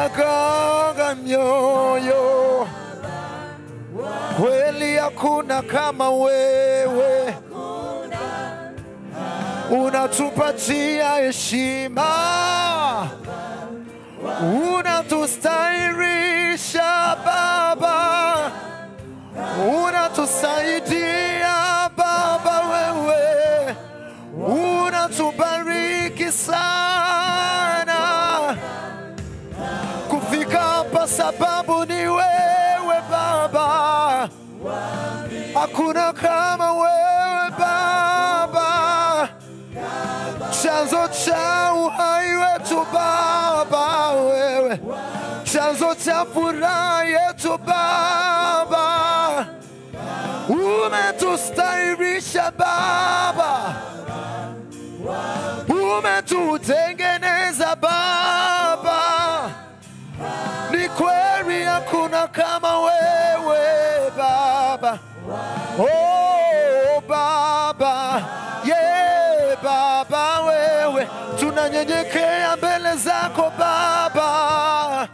unagonga mioyo. Kweli hakuna kama wewe, unatupatia heshima, unatustahirisha Baba, unatusaidia Baba, wewe unatubariki sana kufika hapa, sababu ni wewe Baba, hakuna kama wewe Baba, chanzo cha uhai wetu Baba, wewe chanzo cha furaha yetu Baba, umetustahirisha Baba, umetutengeneza Baba, ni kweli hakuna kama wewe Baba. Oh Baba, yeah Baba, wewe tunanyenyekea mbele zako Baba,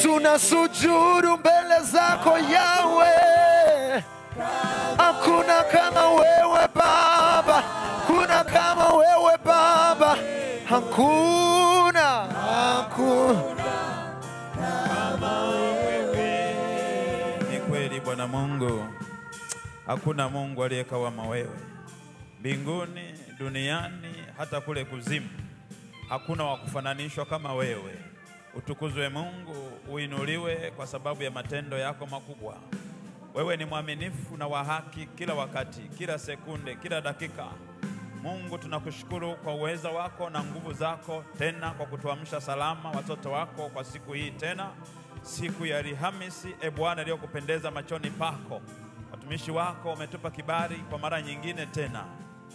tunasujudu mbele zako Yahweh. Hakuna kama wewe Baba, hakuna kama wewe Baba, hakuna kama wewe. Ni kweli Bwana Mungu, hakuna Mungu aliye kama wewe. Mbinguni, duniani, hata kule kuzimu, hakuna wa kufananishwa kama wewe. Utukuzwe Mungu, uinuliwe kwa sababu ya matendo yako makubwa. Wewe ni mwaminifu na wa haki kila wakati, kila sekunde, kila dakika. Mungu, tunakushukuru kwa uweza wako na nguvu zako, tena kwa kutuamsha salama watoto wako kwa siku hii tena, siku ya Alhamisi, Bwana, iliyokupendeza machoni pako. Watumishi wako umetupa kibali kwa mara nyingine tena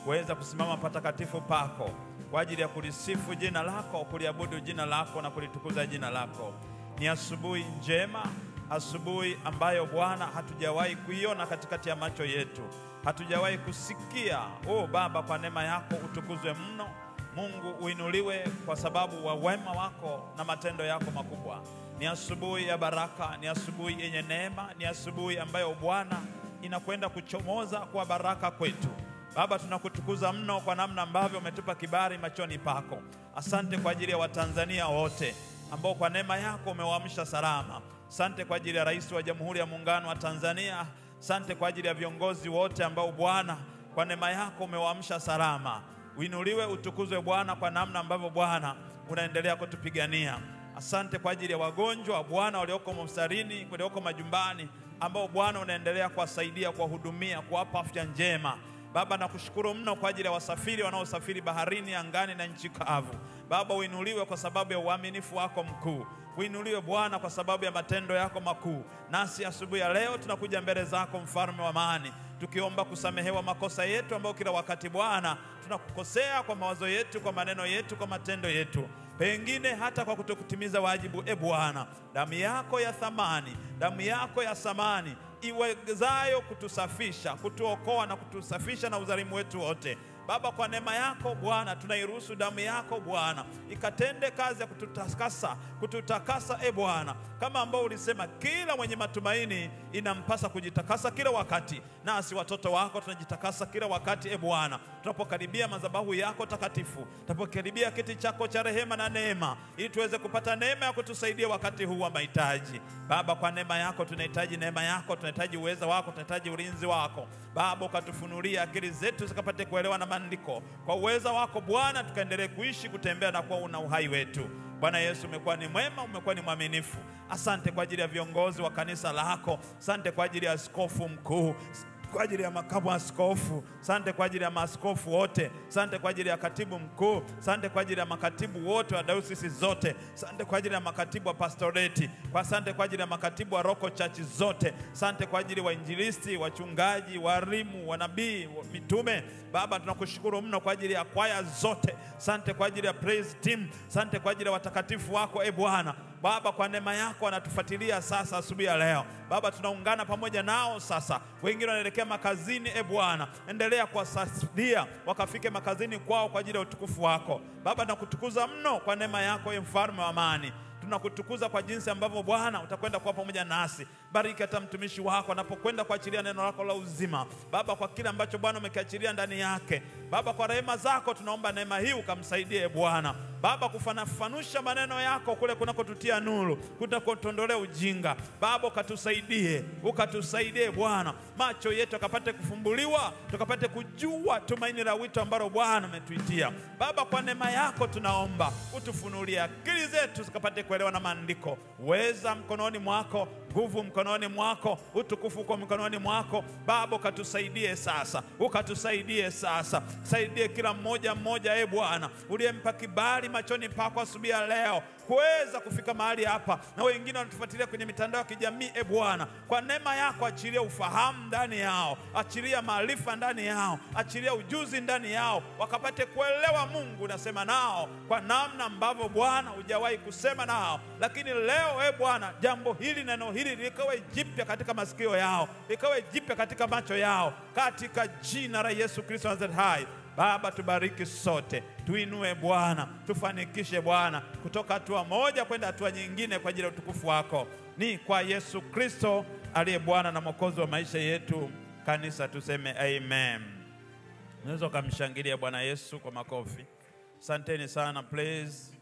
kuweza kusimama patakatifu pako kwa ajili ya kulisifu jina lako, kuliabudu jina lako na kulitukuza jina lako. Ni asubuhi njema, asubuhi ambayo Bwana hatujawahi kuiona katikati ya macho yetu, hatujawahi kusikia. Oh Baba, kwa neema yako utukuzwe mno. Mungu uinuliwe kwa sababu wa wema wako na matendo yako makubwa. Ni asubuhi ya baraka, ni asubuhi yenye neema, ni asubuhi ambayo Bwana inakwenda kuchomoza kwa baraka kwetu. Baba, tunakutukuza mno kwa namna ambavyo umetupa kibali machoni pako. Asante kwa ajili ya Watanzania wote ambao kwa neema yako umewaamsha salama. Asante kwa ajili ya Rais wa Jamhuri ya Muungano wa Tanzania. Asante kwa ajili ya viongozi wote ambao Bwana kwa neema yako umewaamsha salama. Uinuliwe, utukuzwe Bwana kwa namna ambavyo Bwana unaendelea kutupigania. Asante kwa ajili ya wagonjwa Bwana walioko mstarini, walioko majumbani, ambao Bwana unaendelea kuwasaidia, kuwahudumia, kuwapa afya njema. Baba, nakushukuru mno kwa ajili ya wasafiri wanaosafiri baharini, angani na nchi kavu. Baba, uinuliwe kwa sababu ya uaminifu wako mkuu. Uinuliwe Bwana kwa sababu ya matendo yako makuu. Nasi asubuhi ya leo tunakuja mbele zako, mfalme wa amani, tukiomba kusamehewa makosa yetu ambayo kila wakati Bwana tunakukosea kwa mawazo yetu, kwa maneno yetu, kwa matendo yetu, pengine hata kwa kutokutimiza wajibu. Bwana, damu yako ya thamani, damu yako ya samani iwezayo kutusafisha, kutuokoa na kutusafisha na udhalimu wetu wote. Baba, kwa neema yako Bwana tunairuhusu damu yako Bwana ikatende kazi ya kututakasa Bwana, kama ambao ulisema kila mwenye matumaini inampasa kujitakasa kila wakati. Nasi watoto wako tunajitakasa kila wakati Bwana, tunapokaribia madhabahu yako takatifu, tunapokaribia kiti chako cha rehema na neema, ili tuweze kupata neema ya kutusaidia wakati huu wa mahitaji. Baba, kwa neema yako tunahitaji neema yako, tunahitaji uweza wako, tunahitaji ulinzi wako. Baba, ukatufunulia akili zetu zikapate kuelewa na maandiko. Kwa uweza wako Bwana tukaendelee kuishi, kutembea na kuwa una uhai wetu. Bwana Yesu, umekuwa ni mwema, umekuwa ni mwaminifu. Asante kwa ajili ya viongozi wa kanisa lako. Asante kwa ajili ya askofu mkuu, kwa ajili ya makamu askofu. Asante kwa ajili ya maaskofu wote. Asante kwa ajili ya katibu mkuu. Asante kwa ajili ya makatibu wote wa dayosisi zote. Asante kwa ajili ya makatibu wa pastoreti. Asante kwa ajili ya makatibu wa Roko Church zote. Asante kwa ajili ya wainjilisti, wachungaji, walimu, wanabii, mitume. Baba, tunakushukuru mno kwa ajili ya kwaya zote. Asante kwa ajili ya praise team. Asante kwa ajili ya watakatifu wako Bwana. Baba, kwa neema yako wanatufuatilia sasa asubuhi ya leo. Baba, tunaungana pamoja nao sasa. Wengine wanaelekea makazini Bwana, endelea kuwasaidia wakafike makazini kwao kwa ajili ya utukufu wako. Baba, nakutukuza mno kwa neema yako mfalme wa amani. tunakutukuza kwa jinsi ambavyo Bwana utakwenda kuwa pamoja nasi. Bariki hata mtumishi wako anapokwenda kuachilia neno lako la uzima. Baba, kwa kile ambacho Bwana umekiachilia ndani yake, Baba, kwa rehema zako tunaomba neema hii ukamsaidie Bwana. Baba, kufanusha maneno yako kule kunakotutia nuru, kunakotuondolea ujinga. Baba, ukatusaidie Bwana. Macho yetu akapate kufumbuliwa, tukapate kujua tumaini la wito ambalo Bwana umetuitia. Baba, kwa neema yako tunaomba utufunulie akili zetu zikapate kuelewa na maandiko. Uweza mkononi mwako, nguvu mkononi mwako, utukufu kwa mkononi mwako. Baba, ukatusaidie sasa. Saidie kila mmoja Bwana uliyempa kibali machoni pako asubuhi ya leo kuweza kufika mahali hapa, na wengine wanatufuatilia kwenye mitandao ya kijamii. Bwana, kwa neema yako achilia ufahamu ndani yao, achilia maarifa ndani yao, achilia ujuzi ndani yao, wakapate kuelewa Mungu unasema nao kwa namna ambavyo Bwana hujawahi kusema nao. Lakini leo Bwana, jambo hili, neno hili likawe jipya katika masikio yao, likawe jipya katika macho yao, katika jina la Yesu Kristo Nazareti hai. Baba, tubariki sote, tuinue Bwana, tufanikishe Bwana kutoka hatua moja kwenda hatua nyingine kwa ajili ya utukufu wako. Ni kwa Yesu Kristo aliye Bwana na Mwokozi wa maisha yetu. Kanisa tuseme amen. Unaweza kumshangilia Bwana Yesu kwa makofi. Asanteni sana praise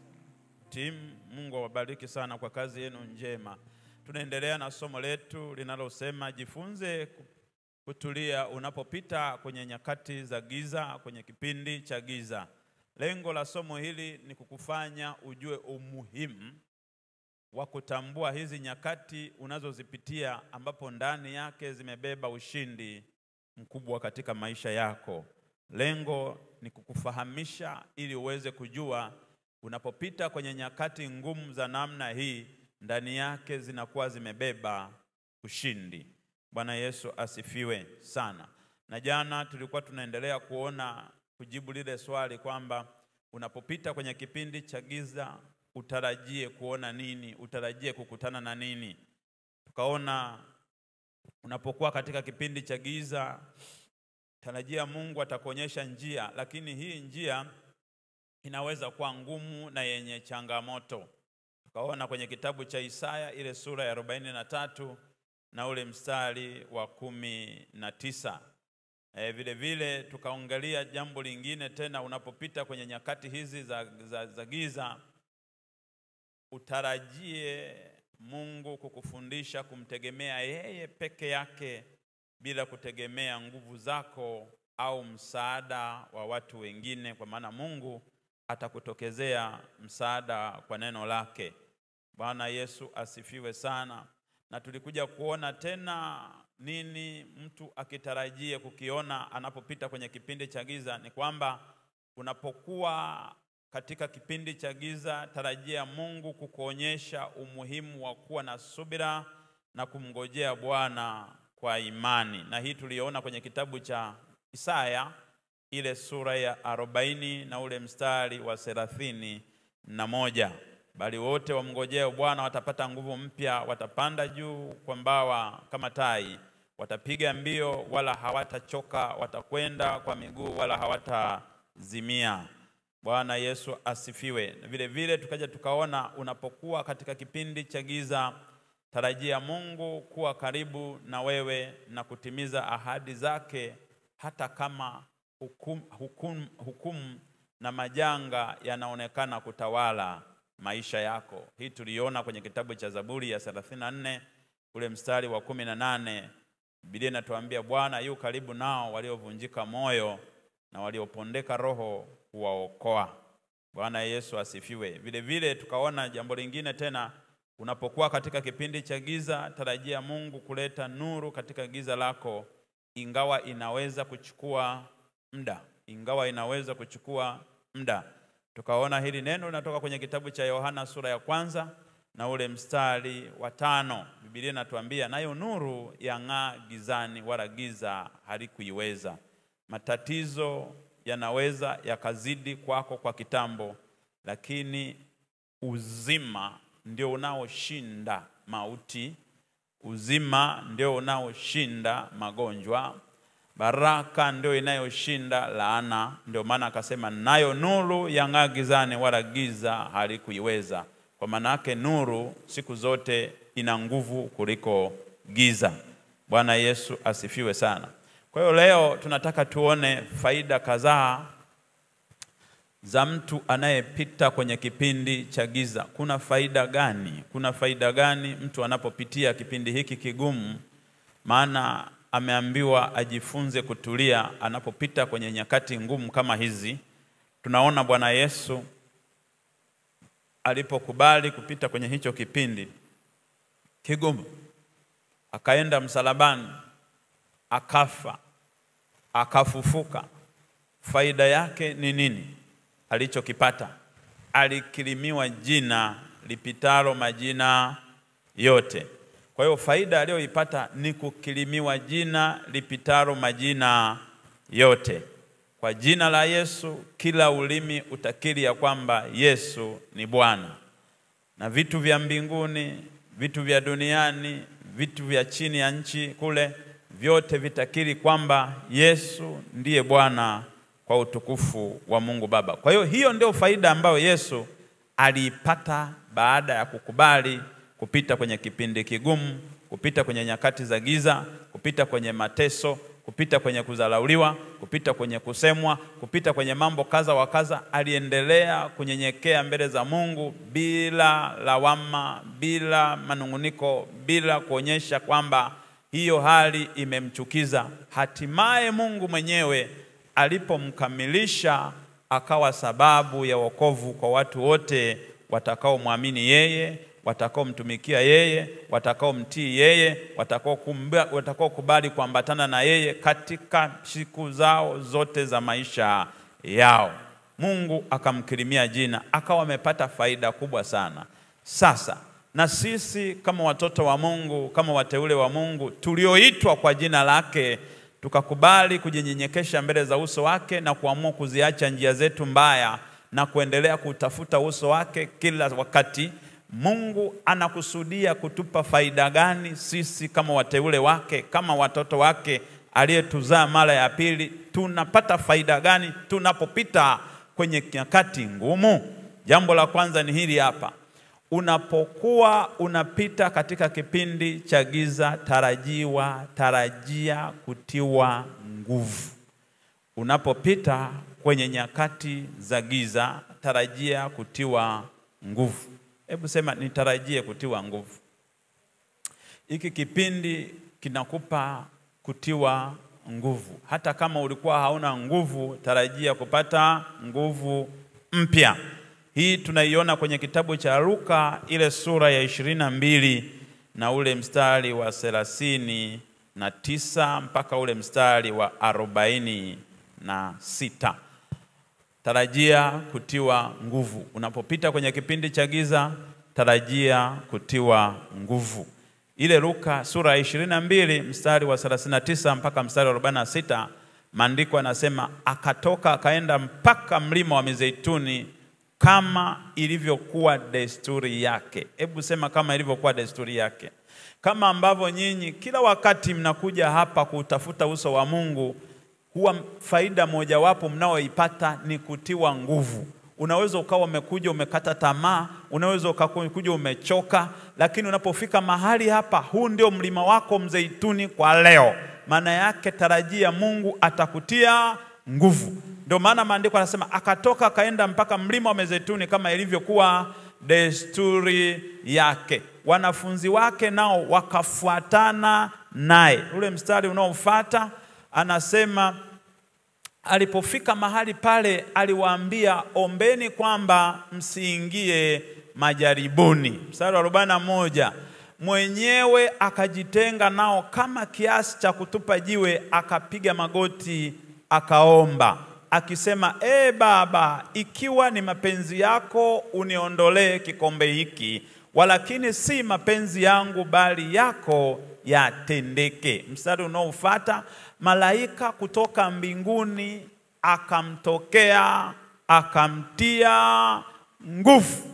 team. Mungu awabariki sana kwa kazi yenu njema. Tunaendelea na somo letu linalosema jifunze kutulia unapopita kwenye nyakati za giza, kwenye kipindi cha giza. Lengo la somo hili ni kukufanya ujue umuhimu wa kutambua hizi nyakati unazozipitia, ambapo ndani yake zimebeba ushindi mkubwa katika maisha yako. Lengo ni kukufahamisha ili uweze kujua unapopita kwenye nyakati ngumu za namna hii, ndani yake zinakuwa zimebeba ushindi. Bwana Yesu asifiwe sana. Na jana tulikuwa tunaendelea kujibu lile swali kwamba unapopita kwenye kipindi cha giza utarajie kuona nini, utarajie kukutana na nini. Tukaona unapokuwa katika kipindi cha giza, tarajia Mungu atakuonyesha njia, lakini hii njia inaweza kuwa ngumu na yenye changamoto. Tukaona kwenye kitabu cha Isaya ile sura ya 43 na ule mstari wa 19. Vile vile tukaongelea jambo lingine tena, unapopita kwenye nyakati hizi za giza utarajie Mungu kukufundisha kumtegemea yeye peke yake bila kutegemea nguvu zako au msaada wa watu wengine, kwa maana Mungu atakutokezea msaada kwa neno lake. Bwana Yesu asifiwe sana. Na tulikuja kuona tena nini mtu akitarajie kukiona anapopita kwenye kipindi cha giza. Ni kwamba unapokuwa katika kipindi cha giza, tarajia Mungu kukuonyesha umuhimu wa kuwa na subira na kumngojea Bwana kwa imani. Na hii tuliona kwenye kitabu cha Isaya ile sura ya 40 na ule mstari wa 31. Bali wote wamngojea Bwana watapata nguvu mpya, watapanda juu kwa mbawa kama tai, watapiga mbio wala hawatachoka, watakwenda kwa miguu wala hawatazimia. Bwana Yesu asifiwe. Vile vile tukaja tukaona unapokuwa katika kipindi cha giza, tarajia Mungu kuwa karibu na wewe na kutimiza ahadi zake, hata kama hukumu na majanga yanaonekana kutawala maisha yako. Hii tuliona kwenye kitabu cha Zaburi ya 34 ule mstari wa 18. Biblia inatuambia Bwana yu karibu nao waliovunjika moyo na waliopondeka roho huwaokoa. Bwana Yesu asifiwe. Vile vile tukaona jambo lingine tena, unapokuwa katika kipindi cha giza, tarajia Mungu kuleta nuru katika giza lako, ingawa inaweza kuchukua muda. Tukaona hili neno linatoka kwenye kitabu cha Yohana sura ya 1 na ule mstari wa 5. Biblia inatuambia nayo nuru yang'aa gizani wala giza halikuiweza. Matatizo yanaweza yakazidi kwako kwa kitambo, lakini uzima ndio unaoshinda mauti. Uzima ndio unaoshinda magonjwa. Baraka ndio inayoshinda laana. Ndio maana akasema nayo nuru yang'aa gizani wala giza halikuiweza. Kwa maana yake nuru siku zote ina nguvu kuliko giza. Bwana Yesu asifiwe sana. Kwa hiyo leo tunataka tuone faida kadhaa za mtu anayepita kwenye kipindi cha giza. Kuna faida gani? Kuna faida gani mtu anapopitia kipindi hiki kigumu? Maana ameambiwa ajifunze kutulia anapopita kwenye nyakati ngumu kama hizi. Tunaona Bwana Yesu alipokubali kupita kwenye hicho kipindi kigumu, akaenda msalabani, akafa, akafufuka. Faida yake ni nini? Alichokipata, alikirimiwa jina lipitalo majina yote. Kwa hiyo faida aliyoipata ni kukirimiwa jina lipitalo majina yote. Kwa jina la Yesu kila ulimi utakiri ya kwamba Yesu ni Bwana. Na vitu vya mbinguni, vitu vya duniani, vitu vya chini ya nchi kule, vyote vitakiri kwamba Yesu ndiye Bwana, kwa utukufu wa Mungu Baba. Kwa hiyo ndio faida ambayo Yesu aliipata baada ya kukubali kupita kwenye kipindi kigumu, kupita kwenye nyakati za giza, kupita kwenye mateso, kupita kwenye kudharauliwa, kupita kwenye kusemwa, kupita kwenye mambo kaza wa kaza. Aliendelea kunyenyekea mbele za Mungu bila lawama, bila manunguniko, bila kuonyesha kwamba hiyo hali imemchukiza. Hatimaye Mungu mwenyewe alipomkamilisha akawa sababu ya wokovu kwa watu wote watakao muamini yeye, watakao mtumikia yeye, watakao mtii yeye, watakao kubali kuambatana na yeye katika siku zao zote za maisha yao. Mungu akamkirimia jina, akawa amepata faida kubwa sana. Sasa na sisi kama watoto wa Mungu, kama wateule wa Mungu tulioitwa kwa jina lake, tukakubali kujinyenyekesha mbele za uso wake na kuamua kuziacha njia zetu mbaya na kuendelea kutafuta uso wake kila wakati, Mungu anakusudia kutupa faida gani sisi kama wateule wake, kama watoto wake aliyetuzaa mara ya pili? Tunapata faida gani tunapopita kwenye nyakati ngumu? Jambo la kwanza ni hili hapa. Unapokuwa unapita katika kipindi cha giza, tarajia kutiwa nguvu. Unapopita kwenye nyakati za giza, tarajia kutiwa nguvu. Hebu sema nitarajie kutiwa nguvu. Hiki kipindi kinakupa kutiwa nguvu. Hata kama ulikuwa hauna nguvu, tarajia kupata nguvu mpya. Hii tunaiona kwenye kitabu cha Luka ile sura ya 22 na ule mstari wa 39 mpaka ule mstari wa 46. Tarajia kutiwa nguvu. Unapopita kwenye kipindi cha giza, tarajia kutiwa nguvu. Ile Luka sura ya 22 mstari wa 39 mpaka mstari wa 46, maandiko yanasema akatoka akaenda mpaka mlima wa Mizeituni kama ilivyokuwa desturi yake. Hebu sema kama ilivyokuwa desturi yake. Kama ambavyo nyinyi kila wakati mnakuja hapa kutafuta uso wa Mungu, huwa faida mojawapo mnaoipata ni kutiwa nguvu. Unaweza ukawa umekuja umekata tamaa, unaweza ukakuja umechoka, lakini unapofika mahali hapa, huu ndio mlima wako Mzeituni kwa leo. Maana yake tarajia Mungu atakutia nguvu. Ndio maana maandiko yanasema akatoka akaenda mpaka mlima wa Mizeituni kama ilivyokuwa desturi yake. Wanafunzi wake nao wakafuatana naye. Ule mstari unaofuata anasema alipofika mahali pale aliwaambia, ombeni kwamba msiingie majaribuni. Mstari wa 41, mwenyewe akajitenga nao kama kiasi cha kutupa jiwe, akapiga magoti akaomba akisema, Baba, ikiwa ni mapenzi yako uniondolee kikombe hiki, walakini si mapenzi yangu bali yako yatendeke. Mstari unaofuata, malaika kutoka mbinguni akamtokea akamtia nguvu.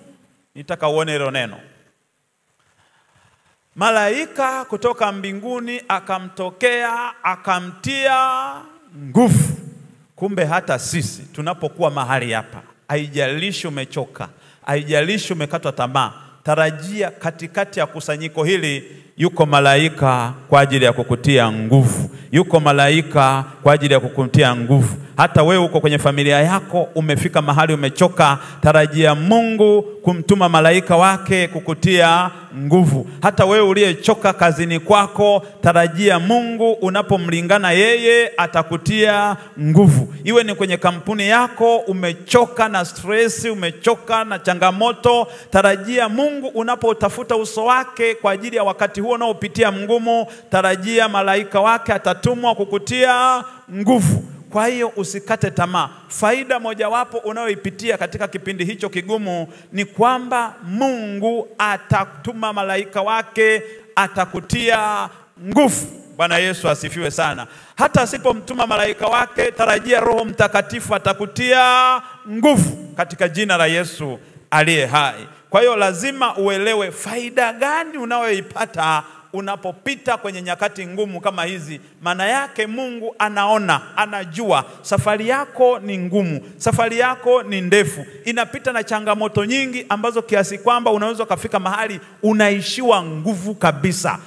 Nitaka uone hilo neno. Malaika kutoka mbinguni akamtokea akamtia nguvu. Kumbe hata sisi tunapokuwa mahali hapa, haijalishi umechoka, haijalishi umekatwa tamaa, tarajia katikati ya kusanyiko hili yuko malaika kwa ajili ya kukutia nguvu. Yuko malaika kwa ajili ya kukutia nguvu. Hata wewe uko kwenye familia yako, umefika mahali umechoka, tarajia Mungu kumtuma malaika wake kukutia nguvu. Hata wewe uliyechoka kazini kwako, tarajia Mungu unapomlingana yeye atakutia nguvu. Iwe ni kwenye kampuni yako, umechoka na stress, umechoka na changamoto, tarajia Mungu unapotafuta uso wake kwa ajili ya wakati huo unaopitia mgumu, tarajia malaika wake atatumwa kukutia nguvu. Kwa hiyo usikate tamaa. Faida mojawapo unayoipitia katika kipindi hicho kigumu ni kwamba Mungu atatuma malaika wake atakutia nguvu. Bwana Yesu asifiwe sana. Hata asipomtuma malaika wake, tarajia Roho Mtakatifu atakutia nguvu katika jina la Yesu aliye hai. Kwa hiyo lazima uelewe faida gani unayoipata unapopita kwenye nyakati ngumu kama hizi. Maana yake Mungu anaona, anajua safari yako ni ngumu, safari yako ni ndefu, inapita na changamoto nyingi ambazo kiasi kwamba unaweza kufika mahali unaishiwa nguvu kabisa.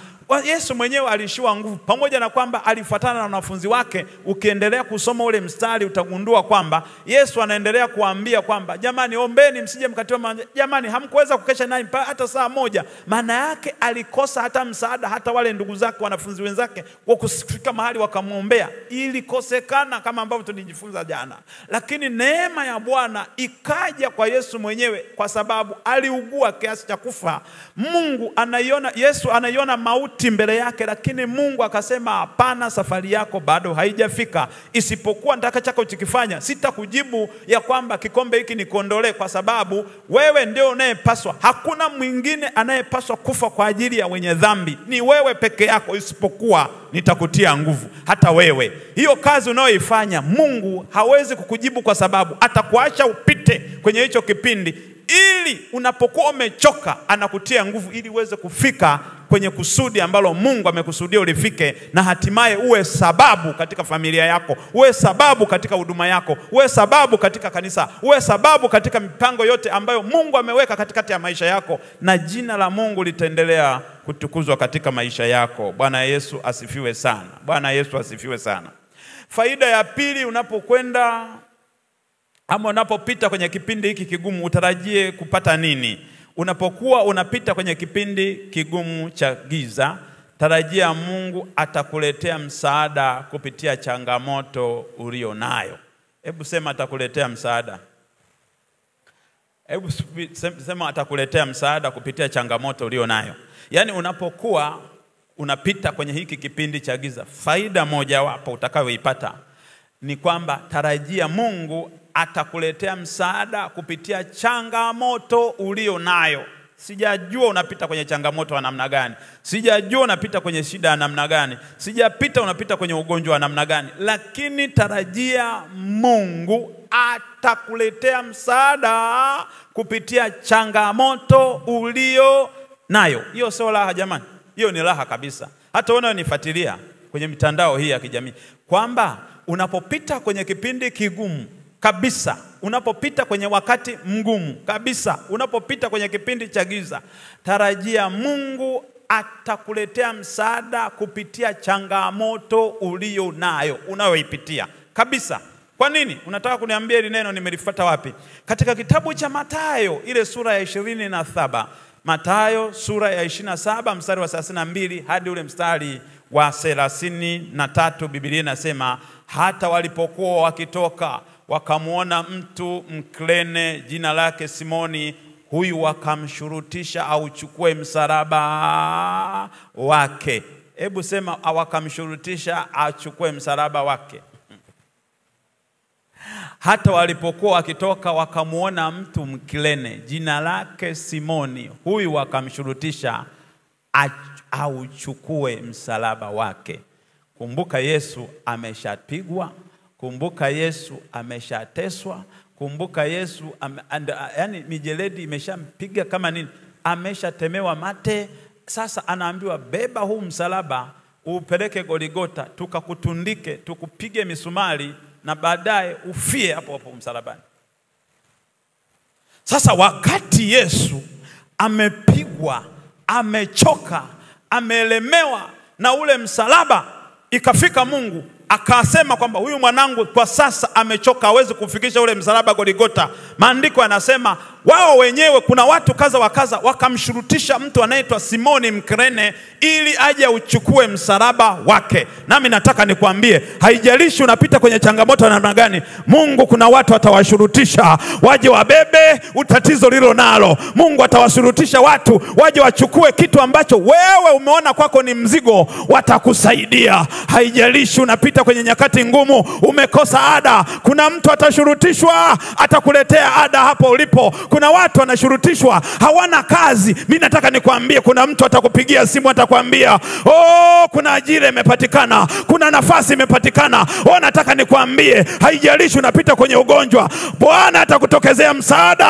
Yesu mwenyewe alishiwa nguvu, pamoja na kwamba alifuatana na wanafunzi wake. Ukiendelea kusoma ule mstari utagundua kwamba Yesu anaendelea kuambia kwamba jamani, ombeni msije mkatiwa. Jamani, hamkuweza kukesha naye hata saa moja. Maana yake alikosa hata msaada, hata wale ndugu zake, wanafunzi wenzake, kwa kufika mahali wakamuombea. Ilikosekana kama ambavyo tulijifunza jana. Lakini neema ya Bwana ikaja kwa Yesu mwenyewe, kwa sababu aliugua kiasi cha kufa. Mungu anaiona, Yesu anaiona mauti mbele yake, lakini Mungu akasema hapana, safari yako bado haijafika. Isipokuwa nitakachako ukifanya, sitakujibu ya kwamba kikombe hiki nikuondolee, kwa sababu wewe ndio unayepaswa. Hakuna mwingine anayepaswa kufa kwa ajili ya wenye dhambi, ni wewe peke yako. Isipokuwa nitakutia nguvu hata wewe. Hiyo kazi unayoifanya Mungu hawezi kukujibu, kwa sababu atakuacha upite kwenye hicho kipindi, ili unapokuwa umechoka anakutia nguvu, ili uweze kufika kwenye kusudi ambalo Mungu amekusudia ulifike, na hatimaye uwe sababu katika familia yako, uwe sababu katika huduma yako, uwe sababu katika kanisa, uwe sababu katika mipango yote ambayo Mungu ameweka katikati ya maisha yako, na jina la Mungu litaendelea kutukuzwa katika maisha yako. Bwana Yesu asifiwe sana. Bwana Yesu asifiwe sana. Faida ya pili, unapokwenda ama unapopita kwenye kipindi hiki kigumu, utarajie kupata nini? Unapokuwa unapita kwenye kipindi kigumu cha giza, tarajia Mungu atakuletea msaada kupitia changamoto ulio nayo. Hebu sema atakuletea msaada. Hebu sema atakuletea msaada kupitia changamoto ulio nayo. Yaani unapokuwa unapita kwenye hiki kipindi cha giza, faida moja wapo utakayoipata ni kwamba tarajia Mungu atakuletea msaada kupitia changamoto ulio nayo. Sijajua unapita kwenye changamoto wa namna gani, sijajua unapita kwenye shida ya namna gani, sijapita unapita kwenye ugonjwa wa namna gani, lakini tarajia Mungu atakuletea msaada kupitia changamoto ulio nayo. Hiyo sio raha jamani, hiyo ni raha kabisa. Hata unanifuatilia kwenye mitandao hii ya kijamii, kwamba unapopita kwenye kipindi kigumu kabisa, unapopita kwenye wakati mgumu kabisa, unapopita kwenye kipindi cha giza, tarajia Mungu atakuletea msaada kupitia changamoto ulio nayo, unayoipitia kabisa. Kwa nini? Unataka kuniambia hili neno nimelifuata wapi? Katika kitabu cha Mathayo ile sura ya 27. Mathayo sura ya 27 mstari wa 32 hadi ule mstari wa 33, Biblia inasema, hata walipokuwa wakitoka wakamuona mtu Mkirene jina lake Simoni, huyu wakamshurutisha auchukue msalaba wake. Hebu sema wakamshurutisha achukue msalaba wake. Hata walipokuwa wakitoka wakamuona mtu Mkirene jina lake Simoni, huyu wakamshurutisha auchukue msalaba wake. Kumbuka Yesu ameshapigwa, kumbuka Yesu ameshateswa, kumbuka Yesu yani mijeledi imeshampiga kama nini, ameshatemewa mate. Sasa anaambiwa beba huu msalaba upeleke Goligota, tukakutundike, tukupige misumari, na baadaye ufie hapo hapo msalabani. Sasa wakati Yesu amepigwa, amechoka, ameelemewa na ule msalaba, ikafika Mungu akasema kwamba huyu mwanangu kwa sasa amechoka, hawezi kufikisha ule msalaba Golgotha. Maandiko yanasema wao wenyewe, kuna watu kaza wakaza wakamshurutisha mtu anaitwa Simoni Mkirene ili aje uchukue msalaba wake. Nami nataka nikwambie, haijalishi unapita kwenye changamoto na namna gani, Mungu kuna watu atawashurutisha waje wabebe utatizo lilo nalo. Mungu atawashurutisha watu waje wachukue kitu ambacho wewe umeona kwako ni mzigo, watakusaidia. Haijalishi unapita kwenye nyakati ngumu, umekosa ada, kuna mtu atashurutishwa atakuletea ada hapo ulipo. Kuna watu wanashurutishwa hawana kazi, mimi nataka nikwambie kuna mtu atakupigia simu atakwambia, "Oh, kuna ajira imepatikana, kuna nafasi imepatikana." Oh, nataka nikwambie haijalishi unapita kwenye ugonjwa, Bwana atakutokezea msaada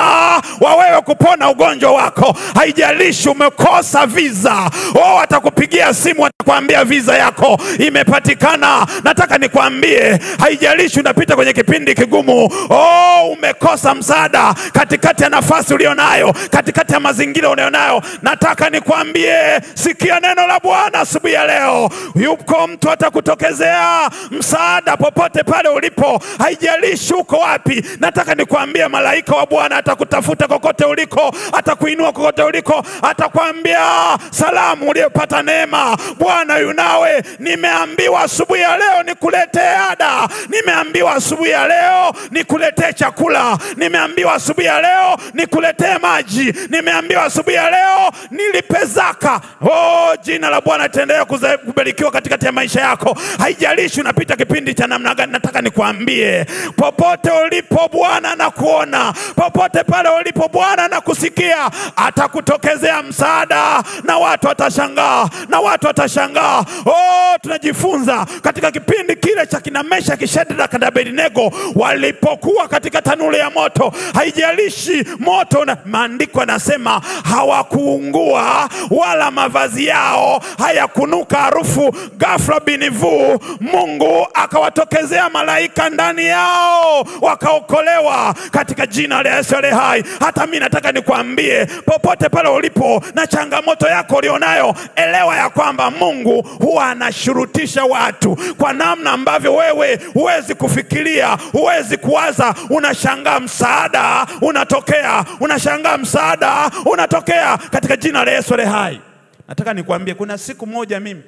wa wewe kupona ugonjwa wako. Haijalishi umekosa visa, oh, atakupigia simu atakwambia visa yako imepatikana. Nataka nikwambie haijalishi unapita kwenye kipindi kigumu, oh, umekosa msaada katikati ya nafasi ulionayo, katikati ya mazingira ulionayo, nataka nikwambie, sikia neno la Bwana asubuhi ya leo. Yuko mtu atakutokezea msaada popote pale ulipo, haijalishi uko wapi. Nataka nikwambie malaika wa Bwana atakutafuta kokote uliko, atakuinua kokote uliko, atakwambia, "Salamu uliyopata neema, Bwana yunawe. Nimeambiwa asubuhi ya leo nikuletee ada, nimeambiwa asubuhi ya leo nikuletee chakula, nimeambiwa asubuhi ya leo nikuletee maji, nimeambiwa asubuhi ya leo nilipe zaka." Oh, jina la Bwana litaendelea kubarikiwa katikati ya maisha yako. Haijalishi unapita kipindi cha namna gani, nataka nikwambie, popote ulipo Bwana anakuona, popote pale ulipo Bwana anakusikia. Atakutokezea msaada na watu watashangaa, na watu watashangaa. Oh, tunajifunza katika kipindi kile cha kina Meshaki, Shadraka na Abednego walipokuwa katika tanuru ya moto. Haijalishi moto, na maandiko yanasema hawakuungua wala mavazi yao hayakunuka harufu. Ghafla binivu Mungu akawatokezea malaika ndani yao, wakaokolewa katika jina la Yesu aliye hai. Hata mimi nataka nikwambie, popote pale ulipo na changamoto yako ulionayo, elewa ya kwamba Mungu huwa anashurutisha watu kwa namna ambavyo wewe huwezi kufikiria, huwezi kuwaza. Unashangaa msaada unatokea, unashangaa msaada unatokea katika jina la Yesu aliye hai. Nataka nikwambie, kuna siku moja mimi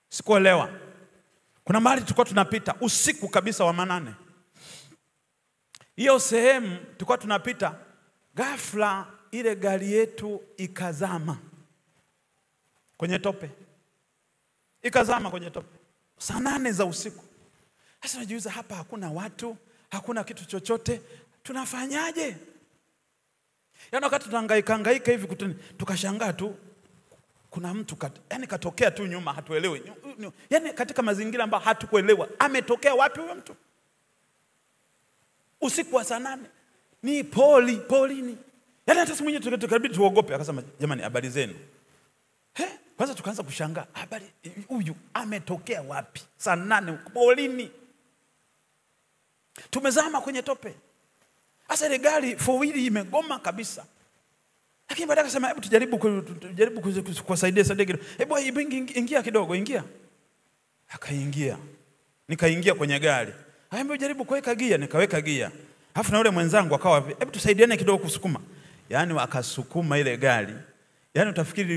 sikuelewa. Kuna mahali tulikuwa tunapita usiku kabisa wa manane. Hiyo sehemu tulikuwa tunapita, ghafla ile gari yetu ikazama kwenye tope. Ikazama kwenye tope. Saa 8 za usiku. Sasa najiuliza, hapa hakuna watu, hakuna kitu chochote, tunafanyaje? Yaani wakati tunahangaika hivi tukashangaa tu kuna mtu katokea tu nyuma, hatuelewi. Yaani katika mazingira ambayo hatukuelewa ametokea wapi huyo mtu. Usiku wa saa 8 ni polini. Yaani hata siku mwenyewe tukabidi tuogope. Akasema, "Jamani, habari zenu?" Kwanza tukaanza kushangaa, habari huyu ametokea wapi? Saa 8 polini. Tumezama kwenye tope. Sasa ile gari 4-wheel imegoma kabisa. Lakini baadaye akasema, "Hebu tujaribu kuwasaidia kidogo. Hebu ingia kidogo, ingia." Akaingia. Nikaingia kwenye gari. Hebu jaribu kuweka gia, nikaweka gia. Alafu na yule mwenzangu akawa, "Hebu tusaidiane kidogo kusukuma." Yaani akasukuma ile gari. Yaani utafikiri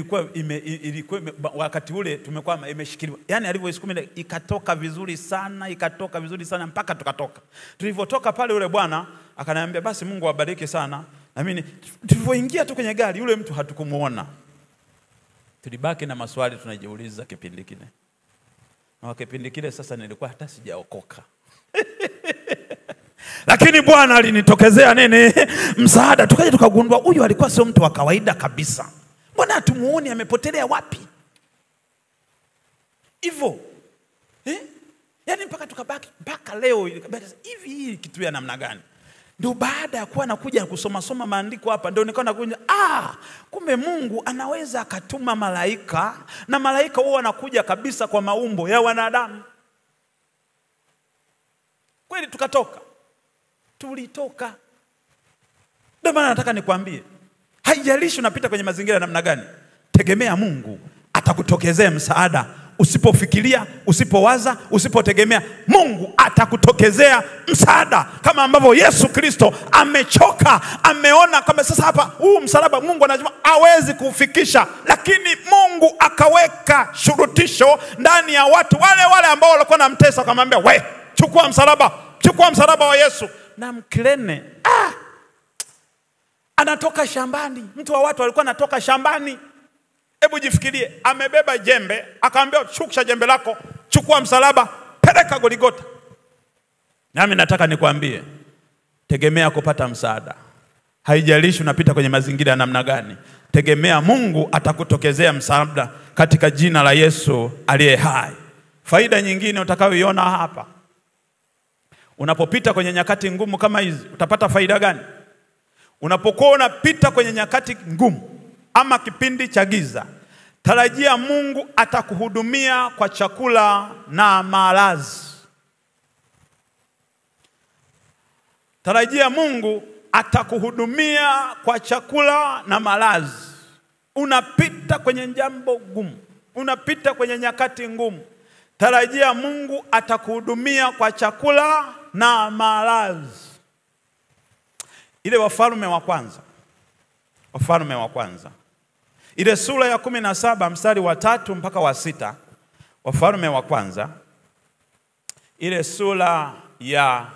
ilikuwa wakati ule tumekwama imeshikiliwa. Yaani alivyoisukuma ikatoka vizuri sana mpaka tukatoka. Tulivyotoka pale, yule bwana akaniambia, "Basi Mungu awabariki sana." Na mimi tulivyoingia tu kwenye gari, yule mtu hatukumuona. Tulibaki na maswali tunajiuliza kipindi kile. Na kipindi kile sasa nilikuwa hata sijaokoka. Lakini Bwana alinitokezea nini? Msaada. Tukaje tukagundua huyu alikuwa sio mtu wa kawaida kabisa. Mbona hatumuoni, amepotelea wapi? Hivyo. Yaani mpaka tukabaki mpaka leo hivi kitu ya namna gani? Ndio baada ya kuwa nakuja kusoma maandiko hapa, ndio nikaona kumbe Mungu anaweza akatuma malaika, na malaika wao wanakuja kabisa kwa maumbo ya wanadamu. Kweli tulitoka. Ndio maana nataka nikwambie, haijalishi unapita kwenye mazingira namna gani, tegemea Mungu atakutokezea msaada. Usipofikiria, usipowaza, usipotegemea, Mungu atakutokezea msaada. Kama ambavyo Yesu Kristo amechoka, ameona kama sasa hapa huu msalaba Mungu anasema hawezi kufikisha, lakini Mungu akaweka shurutisho ndani ya watu wale ambao walikuwa wanamtesa, akamwambia, "We, chukua msalaba wa Yesu." Na Mkirene anatoka shambani, mtu wa watu alikuwa anatoka shambani. Hebu jifikirie, amebeba jembe, akaambia, "Shukisha jembe lako, chukua msalaba, peleka Goligota." Nami nataka nikwambie, tegemea kupata msaada. Haijalishi unapita kwenye mazingira namna gani, tegemea Mungu atakutokezea msaada katika jina la Yesu aliye hai. Faida nyingine utakayoiona hapa, unapopita kwenye nyakati ngumu kama hizi, utapata faida gani? Unapokuwa unapita kwenye nyakati ngumu ama kipindi cha giza, tarajia Mungu atakuhudumia kwa chakula na malazi. Tarajia Mungu atakuhudumia kwa chakula na malazi. Unapita kwenye jambo gumu, unapita kwenye nyakati ngumu, tarajia Mungu atakuhudumia kwa chakula na malazi. Ile Wafalme wa kwanza ile sura ya 17 mstari wa 3 mpaka wa 6. Wafalme wa kwanza ile sura ya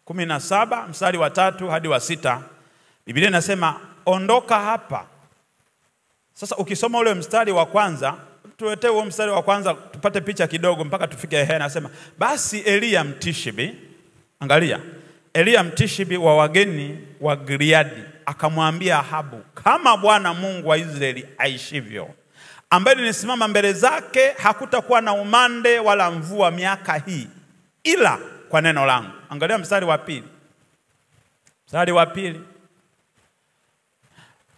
17 mstari wa 3 hadi wa 6. Biblia inasema, "Ondoka hapa." Sasa ukisoma ule mstari wa kwanza, tuletee huo mstari wa kwanza tupate picha kidogo mpaka tufike Hena. Nasema, "Basi Elia Mtishibi," angalia, Elia Mtishibi wa wageni wa Gileadi akamwambia Ahabu, "Kama Bwana Mungu wa Israeli aishivyo, ambaye nisimama mbele zake, hakutakuwa na umande wala mvua miaka hii, ila kwa neno langu." Angalia mstari wa pili. Mstari wa pili.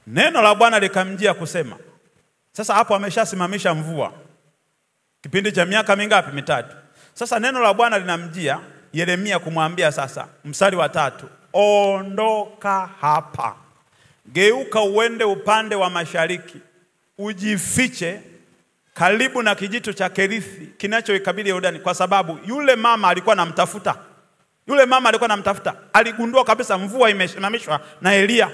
"Neno la Bwana likamjia kusema." Sasa hapo ameshasimamisha mvua kipindi cha miaka mingapi? 3. Sasa neno la Bwana linamjia Yeremia kumwambia sasa, mstari wa 3, "Ondoka hapa, geuka uende upande wa mashariki, ujifiche karibu na kijito cha Kerithi kinachoikabili Yordani." Kwa sababu yule mama alikuwa anamtafuta. Aligundua kabisa mvua imesimamishwa na Elia,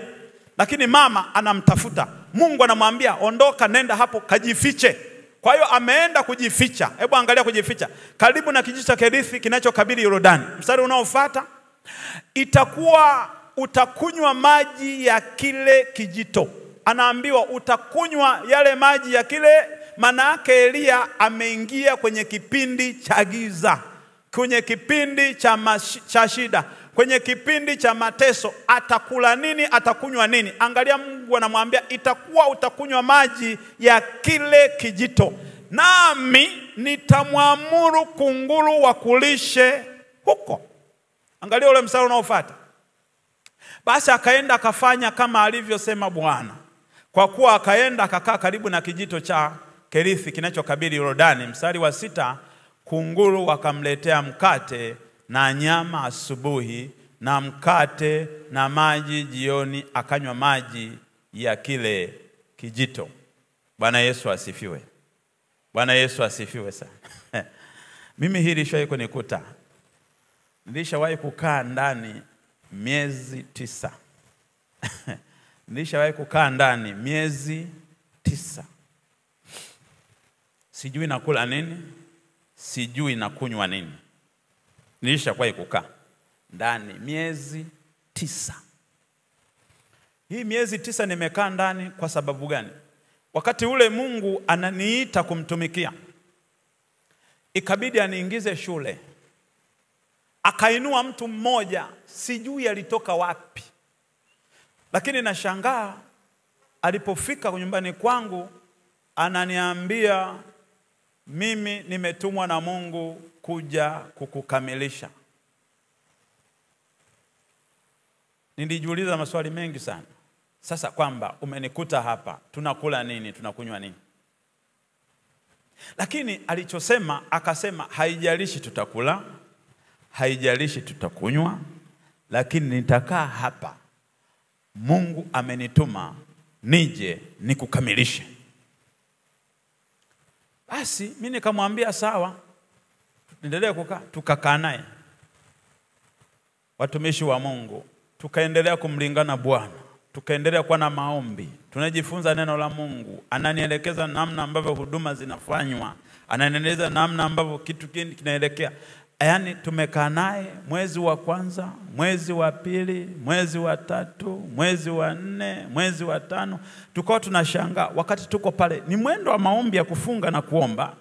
lakini mama anamtafuta. Mungu anamwambia, "Ondoka, nenda hapo kajifiche." Kwa hiyo ameenda kujificha. Hebu angalia kujificha karibu na kijito cha Kerithi kinachokabili Yordani. Mstari unaofuata, "Itakuwa utakunywa maji ya kile kijito." Anaambiwa utakunywa yale maji ya kile, maana yake Elia ameingia kwenye kipindi cha giza, kwenye kipindi cha shida, kwenye kipindi cha mateso. Atakula nini? Atakunywa nini? Angalia, Mungu anamwambia, "Itakuwa utakunywa maji ya kile kijito, nami nitamwamuru kunguru wakulishe huko." Angalia ule mstari unaofuata, "Basi akaenda akafanya kama alivyosema Bwana, kwa kuwa akaenda akakaa karibu na kijito cha Kerithi kinachokabili Yordani." Mstari wa 6, "Kunguru wakamletea mkate na nyama asubuhi, na mkate na maji jioni, akanywa maji ya kile kijito." Bwana Yesu asifiwe. Bwana Yesu asifiwe sana. Mimi hili lishawahi kunikuta. Nilishawahi kukaa ndani miezi 9. Nilishawahi kukaa ndani miezi 9. Sijui nakula nini, sijui nakunywa nini. Nilishawahi kukaa ndani miezi 9. Hii miezi 9 nimekaa ndani kwa sababu gani? Wakati ule Mungu ananiita kumtumikia, ikabidi aniingize shule. Akainua mtu mmoja, sijui alitoka wapi, lakini nashangaa alipofika nyumbani kwangu ananiambia, "Mimi nimetumwa na Mungu kuja kukukamilisha." Nilijiuliza maswali mengi sana. Sasa kwamba umenikuta hapa, tunakula nini, tunakunywa nini? Lakini alichosema, akasema, "Haijalishi tutakula, haijalishi tutakunywa, lakini nitakaa hapa Mungu amenituma nije nikukamilishe. Basi mimi nikamwambia sawa, endelea kukaa. Tukakaa naye watumishi wa Mungu, tukaendelea kumlingana Bwana, tukaendelea kuwa na maombi, tunajifunza neno la Mungu, ananielekeza namna ambavyo huduma zinafanywa, ananieleza namna ambavyo kitu kinaelekea. Yaani tumekaa naye mwezi wa kwanza, mwezi wa pili, mwezi wa tatu, mwezi wa 4, mwezi wa 5. Tukao tunashangaa wakati tuko pale, ni mwendo wa maombi ya kufunga na kuomba.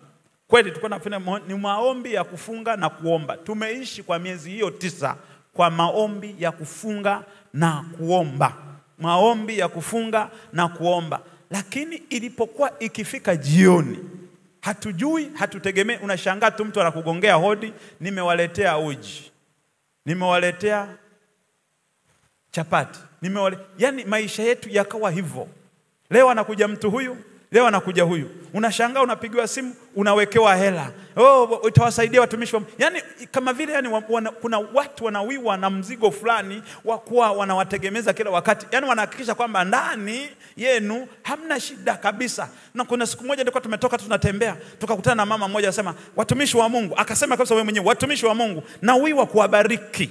Kweli tulikuwa tunafanya ni maombi ya kufunga na kuomba. Tumeishi kwa miezi hiyo 9 kwa maombi ya kufunga na kuomba. Maombi ya kufunga na kuomba. Lakini ilipokuwa ikifika jioni, hatujui, hatutegemei, unashangaa tu mtu anakugongea hodi, nimewaletea uji, nimewaletea chapati, yani maisha yetu yakawa hivyo. Leo anakuja mtu huyu, leo anakuja huyu. Unashangaa unapigiwa simu, unawekewa hela. Utawasaidia watumishi wa Mungu. Yani kama vile kuna watu wanawiwa na mzigo fulani wa kuwa wanawategemeza kila wakati. Yani wanahakikisha kwamba ndani yenu hamna shida kabisa. Na kuna siku moja nilikuwa tumetoka tunatembea, tukakutana na mama mmoja akasema, watumishi wa Mungu, akasema kabisa wewe mwenyewe, watumishi wa Mungu, nawiwa kuwabariki.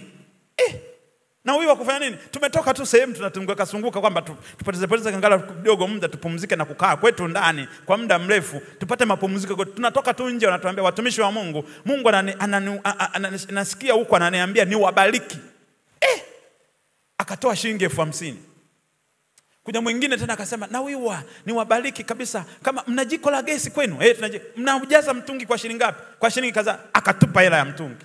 Na wiwa kufanya nini? Tumetoka tu sehemu tunatunguka kwamba tupoteze kangala kidogo muda tupumzike na kukaa kwetu ndani kwa muda mrefu, tupate mapumziko. Tunatoka tu nje wanatuambia watumishi wa Mungu, Mungu anasikia huko ananiambia niwabariki. Akatoa shilingi 50,000. Kuja mwingine tena akasema na wiwa niwabariki kabisa, kama mna jiko la gesi kwenu, mnajaza mtungi kwa shilingi ngapi? Kwa shilingi kadhaa. Akatupa hela ya mtungi.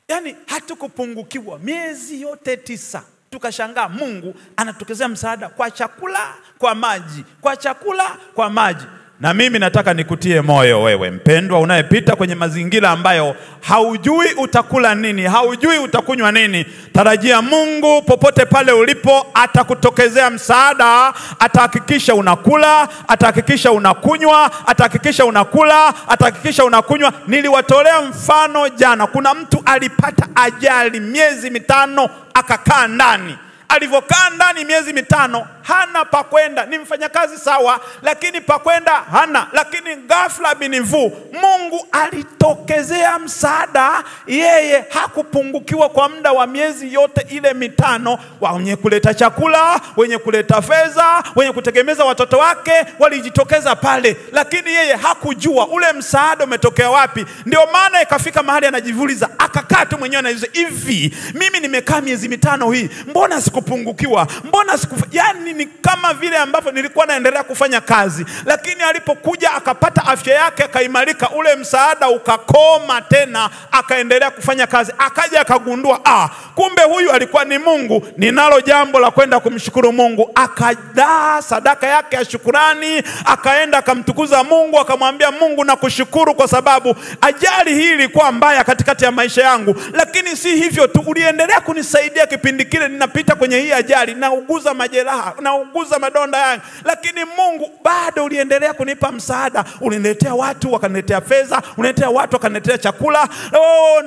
Yani hatukupungukiwa miezi yote 9. Tukashangaa Mungu anatokezea msaada kwa chakula, kwa maji, kwa chakula, kwa maji. Na mimi nataka nikutie moyo wewe mpendwa unayepita kwenye mazingira ambayo haujui utakula nini, haujui utakunywa nini. Tarajia Mungu popote pale ulipo atakutokezea msaada, atahakikisha unakula, atahakikisha unakunywa, atahakikisha unakula, atahakikisha unakunywa. Niliwatolea mfano jana, kuna mtu alipata ajali miezi 5 akakaa ndani. Alivyokaa ndani miezi 5 hana pa kwenda, ni mfanyakazi sawa, lakini pa kwenda hana. Lakini ghafla binivu Mungu alitokezea msaada, yeye hakupungukiwa kwa muda wa miezi yote ile 5. Wenye kuleta chakula, wenye kuleta fedha, wenye kutegemeza watoto wake walijitokeza pale, lakini yeye hakujua ule msaada umetokea wapi. Ndio maana ikafika mahali anajivuliza, akakaa tu mwenyewe anauliza, hivi mimi nimekaa miezi 5 hii, mbona sikupungukiwa? Mbona yani ni kama vile ambavyo nilikuwa naendelea kufanya kazi. Lakini alipokuja akapata afya yake akaimarika, ule msaada ukakoma tena, akaendelea kufanya kazi. Akaja akagundua, kumbe huyu alikuwa ni Mungu, ninalo jambo la kwenda kumshukuru Mungu. Akadaa sadaka yake ya shukrani, akaenda akamtukuza Mungu, akamwambia Mungu nakushukuru kwa sababu ajali hii ilikuwa mbaya katikati ya maisha yangu, lakini si hivyo tu, uliendelea kunisaidia kipindi kile ninapita kwenye hii ajali, nauguza majeraha, nauguza madonda yangu, lakini Mungu bado uliendelea kunipa msaada. Uliniletea watu wakaniletea fedha, uniletea watu wakaniletea chakula,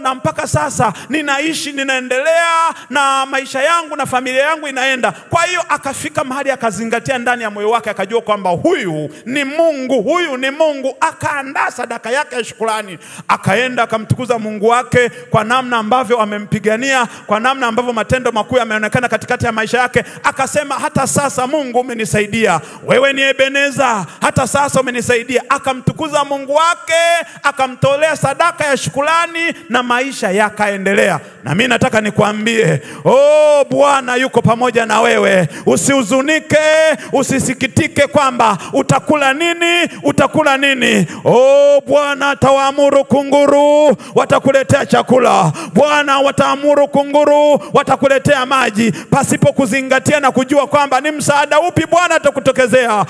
na mpaka sasa ninaishi, ninaendelea na maisha yangu na familia yangu inaenda. Kwa hiyo akafika mahali akazingatia ndani ya moyo wake, akajua kwamba huyu ni Mungu, huyu ni Mungu. Akaandaa sadaka yake ya shukrani, akaenda akamtukuza Mungu wake kwa namna ambavyo amempigania, kwa namna ambavyo matendo makuu yameonekana katikati ya maisha yake. Akasema hata sasa Mungu umenisaidia, wewe ni Ebeneza, hata sasa umenisaidia. Akamtukuza Mungu wake, akamtolea sadaka ya shukrani, na maisha yakaendelea. Na mimi nataka nikwambie, Bwana yuko pamoja na wewe. Usihuzunike, usisikitike kwamba utakula nini, utakula nini. Bwana atawaamuru kunguru, watakuletea chakula. Bwana wataamuru kunguru, watakuletea maji, pasipo kuzingatia na kujua kwamba ni msaada upi Bwana atakutokezea.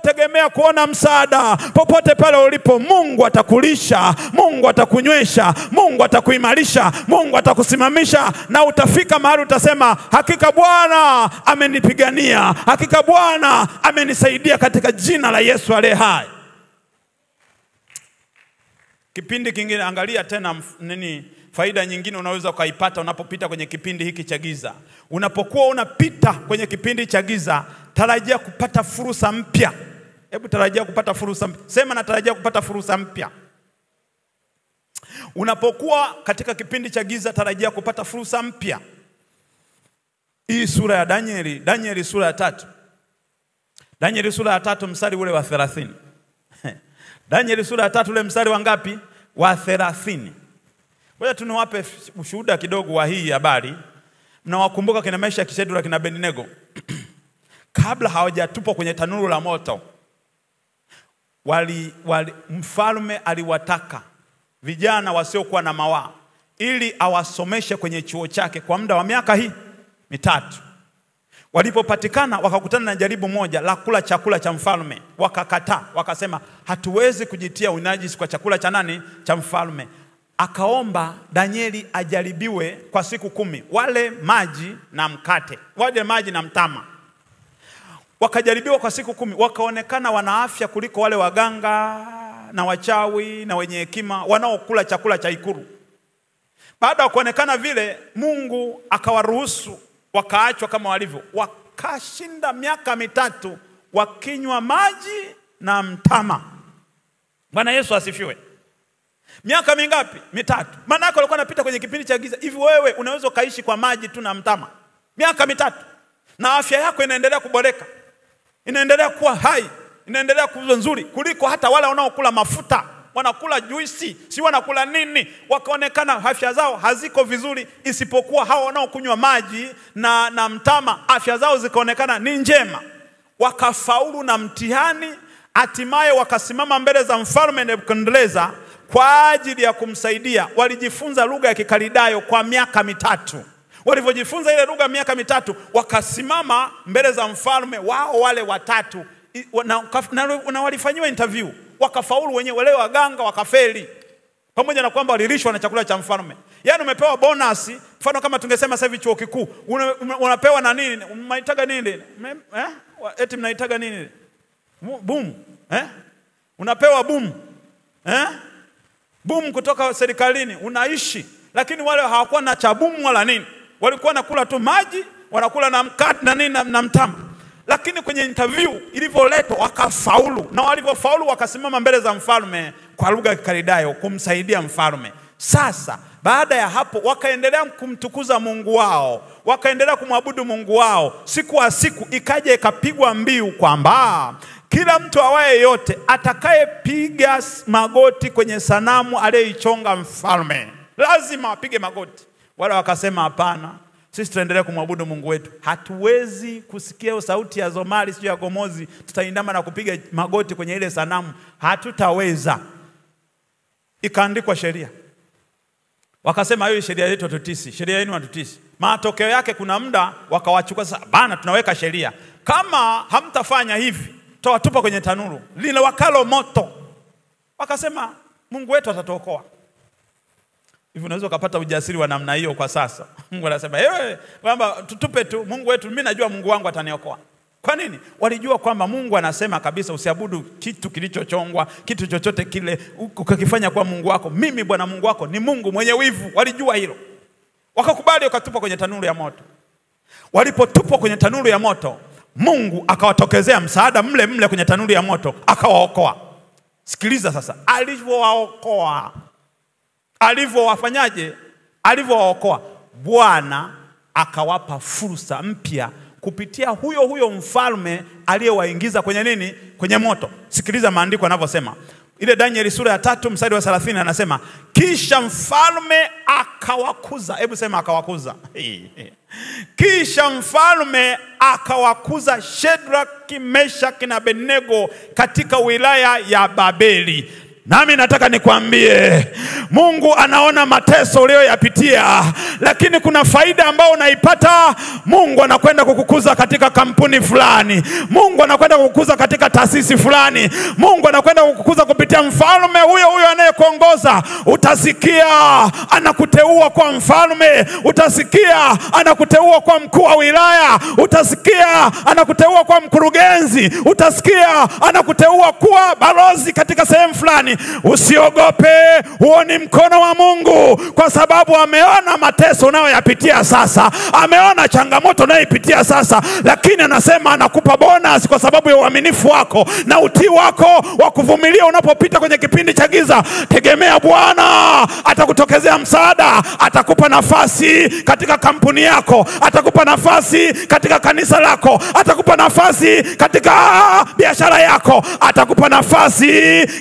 Tegemea kuona msaada popote pale ulipo. Mungu atakulisha, Mungu atakunywesha, Mungu atakuimarisha, Mungu atakusimamisha, na utafika mahali utasema hakika Bwana amenipigania, hakika Bwana amenisaidia, katika jina la Yesu aliye hai. Kipindi kingine angalia tena faida nyingine unaweza ukaipata unapopita kwenye kipindi hiki cha giza. Unapokuwa unapita kwenye kipindi cha giza, tarajia kupata fursa mpya. Hebu tarajia kupata fursa mpya. Sema natarajia kupata fursa mpya. Unapokuwa katika kipindi cha giza, tarajia kupata fursa mpya. Hii sura ya Danieli sura ya 3. Danieli sura ya 3 mstari ule wa 30. Danieli sura ya 3 ule mstari wa ngapi? Wa 30. Ngoja tuniwape ushuhuda kidogo wa hii habari. Mnawakumbuka kina Meshaki, Shadraka na Abednego? Kabla hawajatupwa kwenye tanuru la moto, mfalme aliwataka vijana wasiokuwa na mawaa ili awasomeshe kwenye chuo chake kwa muda wa miaka hii 3. Walipopatikana wakakutana na jaribu moja la kula chakula cha mfalme, wakakataa, wakasema hatuwezi kujitia unajisi kwa chakula cha nani? Cha mfalme. Akaomba Danieli ajaribiwe kwa siku 10, wale maji na mkate, wale maji na mtama. Wakajaribiwa kwa siku 10, wakaonekana wana afya kuliko wale waganga na wachawi na wenye hekima wanaokula chakula cha ikulu. Baada ya kuonekana vile, Mungu akawaruhusu wakaachwa kama walivyo. Wakashinda miaka 3 wakinywa maji na mtama. Bwana Yesu asifiwe. Miaka mingapi? 3. Maana yake walikuwa wanapita kwenye kipindi cha giza. Hivi wewe unaweza kaishi kwa maji tu na mtama miaka 3 na afya yako inaendelea kuboreka, inaendelea kuwa hai, inaendelea kuwa nzuri kuliko hata wale wanaokula mafuta, wanakula juisi, si wanakula nini? Wakaonekana afya zao haziko vizuri, isipokuwa hao wanaokunywa maji na mtama, afya zao zikaonekana ni njema. Wakafaulu na mtihani, hatimaye wakasimama mbele za mfalme Nebukadneza kwa ajili ya kumsaidia. Walijifunza lugha ya Kikaldayo kwa miaka 3. Walivyojifunza ile lugha miaka 3, wakasimama mbele za mfalme wao wale 3 na walifanywa interview, wakafaulu wenyewe. Wale waganga wakafeli, pamoja na kwamba walilishwa na chakula cha mfalme. Yaani umepewa bonus, mfano kama tungesema sasa hivi chuo kikuu, unapewa na nini? Mnaitaga nini? Eti mnaitaga nini? Boom. Unapewa boom. Boom kutoka serikalini, unaishi. Lakini wale hawakuwa na cha boom wala nini. Walikuwa nakula tu maji, wanakula na mkate na nini na mtama. Lakini kwenye interview ilivyoletwa wakafaulu, na walivyofaulu wakasimama mbele za mfalme kwa lugha ya Kikaldayo kumsaidia mfalme. Sasa baada ya hapo wakaendelea kumtukuza Mungu wao, wakaendelea kumwabudu Mungu wao. Siku wa siku ikaja ikapigwa mbiu kwamba kila mtu awaye yote atakayepiga magoti kwenye sanamu aliyeichonga mfalme lazima apige magoti. Wale wakasema hapana, sisi tuendelee kumwabudu Mungu wetu. Hatuwezi kusikia sauti ya zomari sio ya gomozi tutaindama na kupiga magoti kwenye ile sanamu. Hatutaweza. Ikaandikwa sheria. Wakasema hiyo sheria yetu hatutisi, sheria yenu hatutisi. Matokeo yake kuna muda wakawachukua, sasa bana tunaweka sheria. Kama hamtafanya hivi, tutawatupa kwenye tanuru lile wakalo moto. Wakasema Mungu wetu atatuokoa. Hivi unaweza kupata ujasiri wa namna hiyo kwa sasa? Mungu anasema, kwamba tutupe tu, Mungu wetu, mimi najua Mungu wangu ataniokoa. Kwa nini? Walijua kwamba Mungu anasema kabisa usiabudu kitu kilichochongwa, kitu chochote kile ukakifanya kwa Mungu wako. Mimi Bwana Mungu wako ni Mungu mwenye wivu. Walijua hilo. Wakakubali wakatupa kwenye tanuru ya moto. Walipotupwa kwenye tanuru ya moto, Mungu akawatokezea msaada mle mle kwenye tanuru ya moto, akawaokoa. Sikiliza sasa, alivyowaokoa, alivyowafanyaje? Alivyowaokoa, Bwana akawapa fursa mpya kupitia huyo mfalme aliyewaingiza kwenye nini? Kwenye moto. Sikiliza maandiko yanavyosema. Ile Danieli sura ya 3 mstari wa 30 anasema, kisha mfalme akawakuza. Hebu sema akawakuza. Kisha mfalme akawakuza Shadraka, Meshaki na Abednego katika wilaya ya Babeli. Nami nataka nikwambie, Mungu anaona mateso uliyoyapitia, lakini kuna faida ambayo unaipata. Mungu anakwenda kukukuza katika kampuni fulani. Mungu anakwenda kukukuza katika taasisi fulani. Mungu anakwenda kukukuza kupitia mfalme huyo anayekuongoza. Utasikia anakuteua kwa mfalme, utasikia anakuteua kwa mkuu wa wilaya, utasikia anakuteua kwa mkurugenzi, utasikia anakuteua kuwa balozi katika sehemu fulani. fulani. Usiogope, huo ni mkono wa Mungu, kwa sababu ameona mateso unayoyapitia sasa, ameona changamoto unayoipitia sasa, lakini anasema anakupa bonus kwa sababu ya uaminifu wako na utii wako wa kuvumilia unapopita kwenye kipindi cha giza. Tegemea Bwana, atakutokezea msaada, atakupa nafasi katika kampuni yako, atakupa nafasi katika kanisa lako, atakupa nafasi katika biashara yako, atakupa nafasi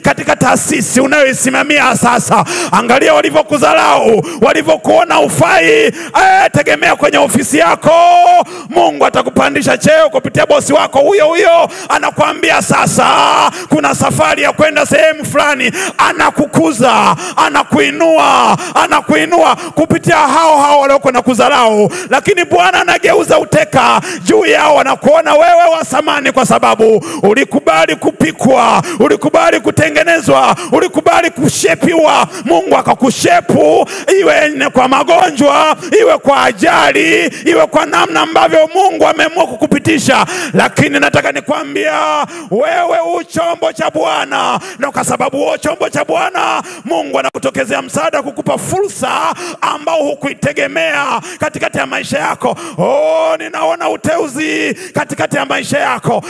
katika taasisi unayoisimamia sasa. Angalia walivyokuzalau, walivyokuona ufai. Tegemea kwenye ofisi yako, Mungu atakupandisha cheo kupitia bosi wako huyo huyo. Anakuambia sasa kuna safari ya kwenda sehemu fulani, anakukuza, anakuinua kupitia hao walioko na kuzalau. Lakini Bwana anageuza uteka juu yao, anakuona wewe wa samani kwa sababu ulikubali kupikwa, ulikubali kutengenezwa, ulikubali kushepiwa. Mungu akakushepu, iwe kwa magonjwa, iwe kwa ajali, iwe kwa namna ambavyo Mungu ameamua kukupitisha. Lakini nataka nikwambia wewe uchombo cha Bwana, na kwa sababu wewe chombo cha Bwana, Mungu anakutokezea msaada kukupa fursa ambao hukuitegemea katikati ya maisha yako. Ninaona uteuzi katikati ya maisha yako.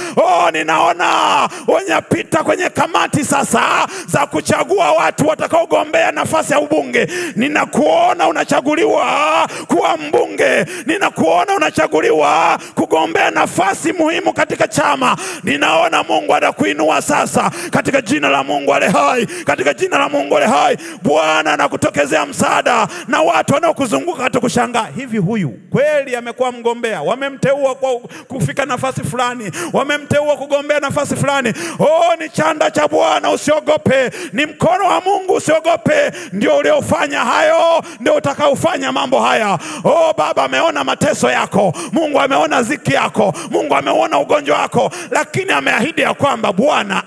Ninaona unapita kwenye kamati sasa za kuchagua watu watakaogombea nafasi ya ubunge. Ninakuona unachaguliwa kuwa mbunge. Ninakuona unachaguliwa kugombea nafasi muhimu katika chama. Ninaona Mungu anakuinua sasa katika jina la Mungu aliye hai, katika jina la Mungu aliye hai. Bwana anakutokezea msaada, na watu wanaokuzunguka watakushangaa, hivi huyu kweli amekuwa mgombea? Wamemteua kwa kufika nafasi fulani, wamemteua kugombea nafasi fulani. Ni chanda cha Bwana, usiogope. Ni mkono wa Mungu, usiogope. Ndio uliofanya hayo, ndio utakaofanya mambo haya. Baba ameona mateso yako, Mungu ameona ziki yako, Mungu ameona ugonjwa wako, lakini ameahidi ya kwamba Bwana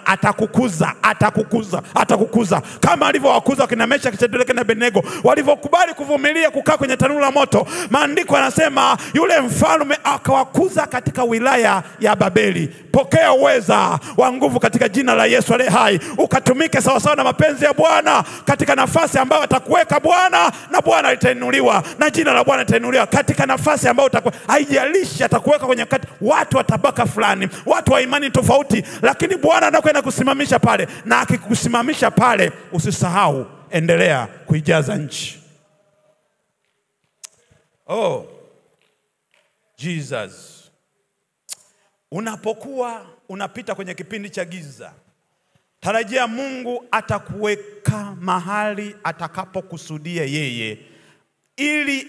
atakukuza kama alivyowakuza kina Meshaki, Shadraka na Abednego walivyokubali kuvumilia kukaa kwenye tanuru la moto. Maandiko yanasema yule mfalme akawakuza katika wilaya ya Babeli. Pokea uweza wa nguvu katika jina la Yesu aliye hai, ukatumike sawa sawa na mapenzi ya Bwana katika nafasi ambayo atakuweka Bwana, na Bwana litainuliwa na jina la Bwana litainuliwa katika nafasi ambayo utakuwa. Haijalishi atakuweka kwenye watu wa tabaka fulani, watu wa imani tofauti, lakini Bwana anakwenda kusimamisha pale, na akikusimamisha pale usisahau, endelea kuijaza nchi. Jesus. Unapokuwa unapita kwenye kipindi cha giza, tarajia Mungu atakuweka mahali atakapokusudia yeye, ili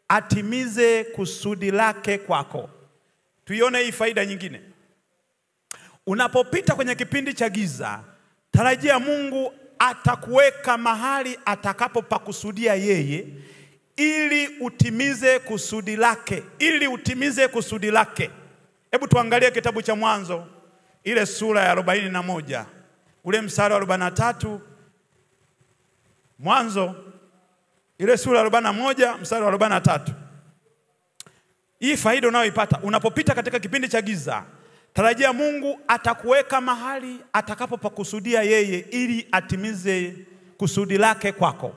atimize kusudi lake kwako. Tuione hii faida nyingine. Unapopita kwenye kipindi cha giza, tarajia Mungu atakuweka mahali atakapopakusudia yeye, ili utimize kusudi lake. Hebu tuangalie kitabu cha Mwanzo, ile sura ya 41, ule mstari wa 43. Mwanzo ile sura ya 41 mstari wa 43. Hii faida unayoipata unapopita katika kipindi cha giza, tarajia Mungu atakuweka mahali atakapopakusudia yeye, ili atimize kusudi lake kwako.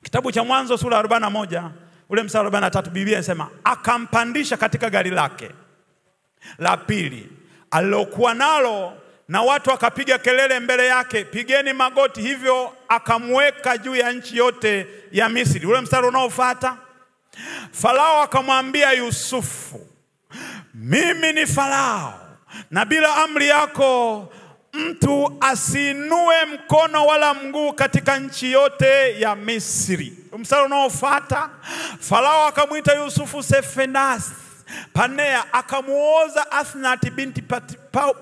Kitabu cha Mwanzo sura ya 41 ule mstari wa 43, Biblia inasema akampandisha katika gari lake la pili alilokuwa nalo, na watu wakapiga kelele mbele yake, pigeni magoti. Hivyo akamweka juu ya nchi yote ya Misri. Ule mstari unaofuata, Farao akamwambia Yusufu, mimi ni Farao, na bila amri yako mtu asinue mkono wala mguu katika nchi yote ya Misri. Mstari unaofuata, Farao akamwita Yusufu Sefenas Panea, akamuoza Asnati binti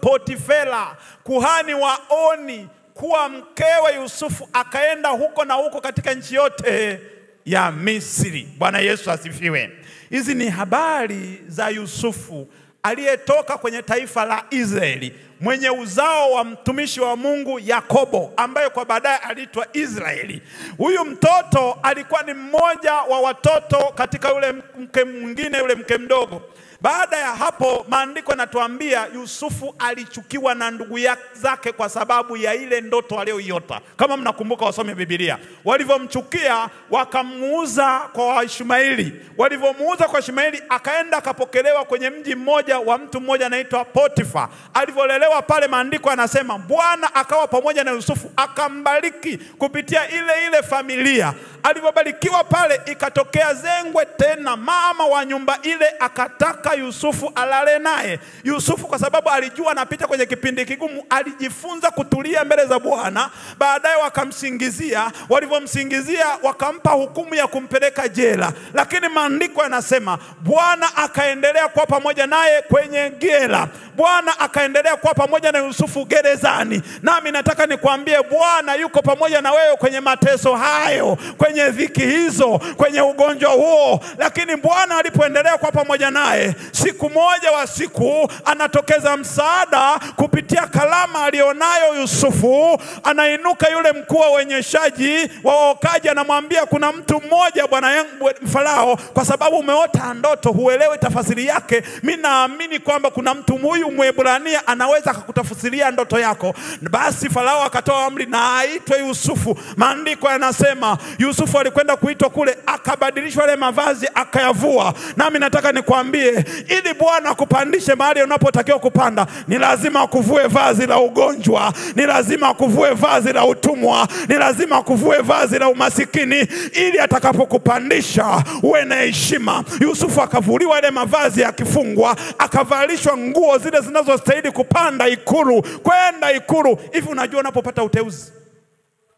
Potifera kuhani wa Oni kuwa mkewe Yusufu, akaenda huko na huko katika nchi yote ya Misri. Bwana Yesu asifiwe. Hizi ni habari za Yusufu aliyetoka kwenye taifa la Israeli, mwenye uzao wa mtumishi wa Mungu Yakobo, ambaye kwa baadaye aliitwa Israeli. Huyu mtoto alikuwa ni mmoja wa watoto katika yule mke mwingine, yule mke mdogo. Baada ya hapo maandiko yanatuambia Yusufu alichukiwa na ndugu zake kwa sababu ya ile ndoto aliyoiota. Kama mnakumbuka wasome Biblia, walivyomchukia wakamuuza kwa Ishmaeli. Walivyomuuza kwa Ishmaeli akaenda akapokelewa kwenye mji mmoja wa mtu mmoja anaitwa Potifa. Alivyolelewa pale maandiko yanasema Bwana akawa pamoja na Yusufu akambariki kupitia ile familia. Alivyobarikiwa pale ikatokea zengwe tena, mama wa nyumba ile akataka Yusufu alale naye. Yusufu kwa sababu alijua anapita kwenye kipindi kigumu alijifunza kutulia mbele za Bwana. Baadaye wakamsingizia, walivyomsingizia wakampa hukumu ya kumpeleka jela. Lakini maandiko yanasema Bwana akaendelea kuwa pamoja naye kwenye jela. Bwana akaendelea kuwa pamoja na Yusufu gerezani. Nami nataka nikwambie Bwana yuko pamoja na wewe kwenye mateso hayo, kwenye dhiki hizo, kwenye ugonjwa huo. Lakini Bwana alipoendelea kuwa pamoja naye, siku moja wa siku anatokeza msaada kupitia kalama alionayo Yusufu. Anainuka yule mkuu wa wenyeshaji wa waokaji, anamwambia kuna mtu mmoja bwana yangu Farao, kwa sababu umeota ndoto huelewi tafasiri yake, mimi naamini kwamba kuna mtu huyu Mwebrania anaweza kukutafsiria ndoto yako. Basi Farao akatoa amri na aitwe Yusufu. Maandiko yanasema Yusufu alikwenda kuitwa kule, akabadilishwa ile mavazi akayavua. Nami nataka nikwambie, ili Bwana akupandishe mahali unapotakiwa kupanda, ni lazima akuvue vazi la ugonjwa, ni lazima akuvue vazi la utumwa, ni lazima akuvue vazi la umasikini, ili atakapokupandisha uwe na heshima. Yusufu akavuliwa ile mavazi akifungwa, akavalishwa nguo zile zinazostahili kupanda ikulu, kwenda ikulu. Hivi unajua unapopata uteuzi,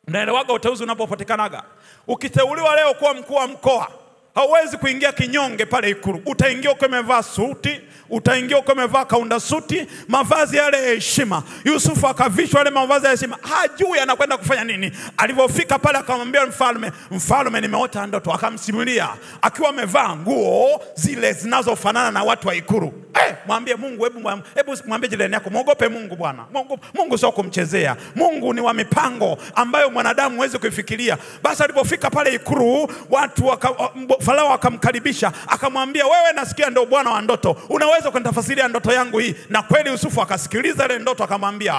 unaelewaga uteuzi unapopatikanaga? Ukiteuliwa leo kuwa mkuu wa mkoa, hauwezi kuingia kinyonge pale ikulu. Utaingia ukiwa umevaa suti, utaingia ukiwa umevaa kaunda suti, mavazi yale ya heshima. Yusufu akavishwa yale mavazi ya heshima, hajui anakwenda kufanya nini. Alivyofika pale akamwambia mfalme nimeota ndoto. Akamsimulia akiwa amevaa nguo zile zinazofanana na watu wa ikulu. Mwambie Mungu, hebu mwambie jirani yako, muogope Mungu bwana. Mungu sio kumchezea. Mungu ni wa mipango ambayo mwanadamu hawezi kuifikiria. Basi alipofika pale ikulu, Farao akamkaribisha, akamwambia wewe nasikia ndio bwana wa ndoto, unaweza kunitafsiria ndoto yangu hii? Na kweli Yusufu akasikiliza ile ndoto akamwambia,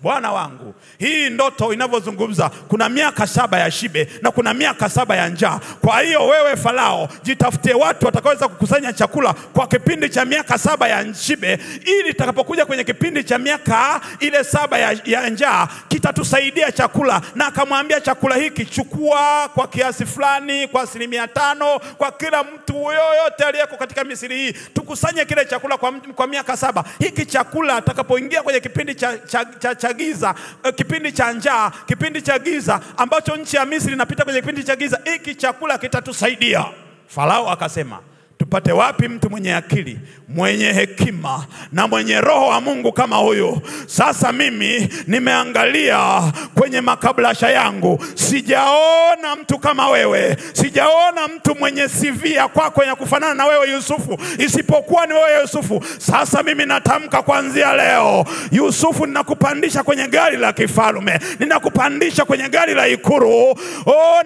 Bwana wangu, hii ndoto inavyozungumza kuna miaka 7 ya shibe na kuna miaka 7 ya njaa. Kwa hiyo wewe Farao, jitafutie watu watakaweza kukusanya chakula kwa kipindi cha miaka 7 ya shibe, ili takapokuja kwenye kipindi cha miaka ile 7 ya njaa kitatusaidia chakula. Na akamwambia chakula hiki chukua kwa kiasi fulani, kwa 5% kwa kila mtu yoyote aliyeko katika Misri hii, tukusanye kile chakula kwa miaka 7. Hiki chakula atakapoingia kwenye kipindi cha giza, kipindi cha njaa, kipindi cha giza ambacho nchi ya Misri inapita kwenye kipindi cha giza, hiki chakula kitatusaidia. Farao akasema, tupate wapi mtu mwenye akili, mwenye hekima na mwenye roho wa Mungu kama huyo? Sasa mimi nimeangalia kwenye makablasha yangu, sijaona mtu kama wewe, sijaona mtu mwenye CV kwako ya kufanana na wewe Yusufu, isipokuwa ni wewe Yusufu. Sasa mimi natamka kuanzia leo, Yusufu, ninakupandisha kwenye gari la kifalme, ninakupandisha kwenye gari la ikulu,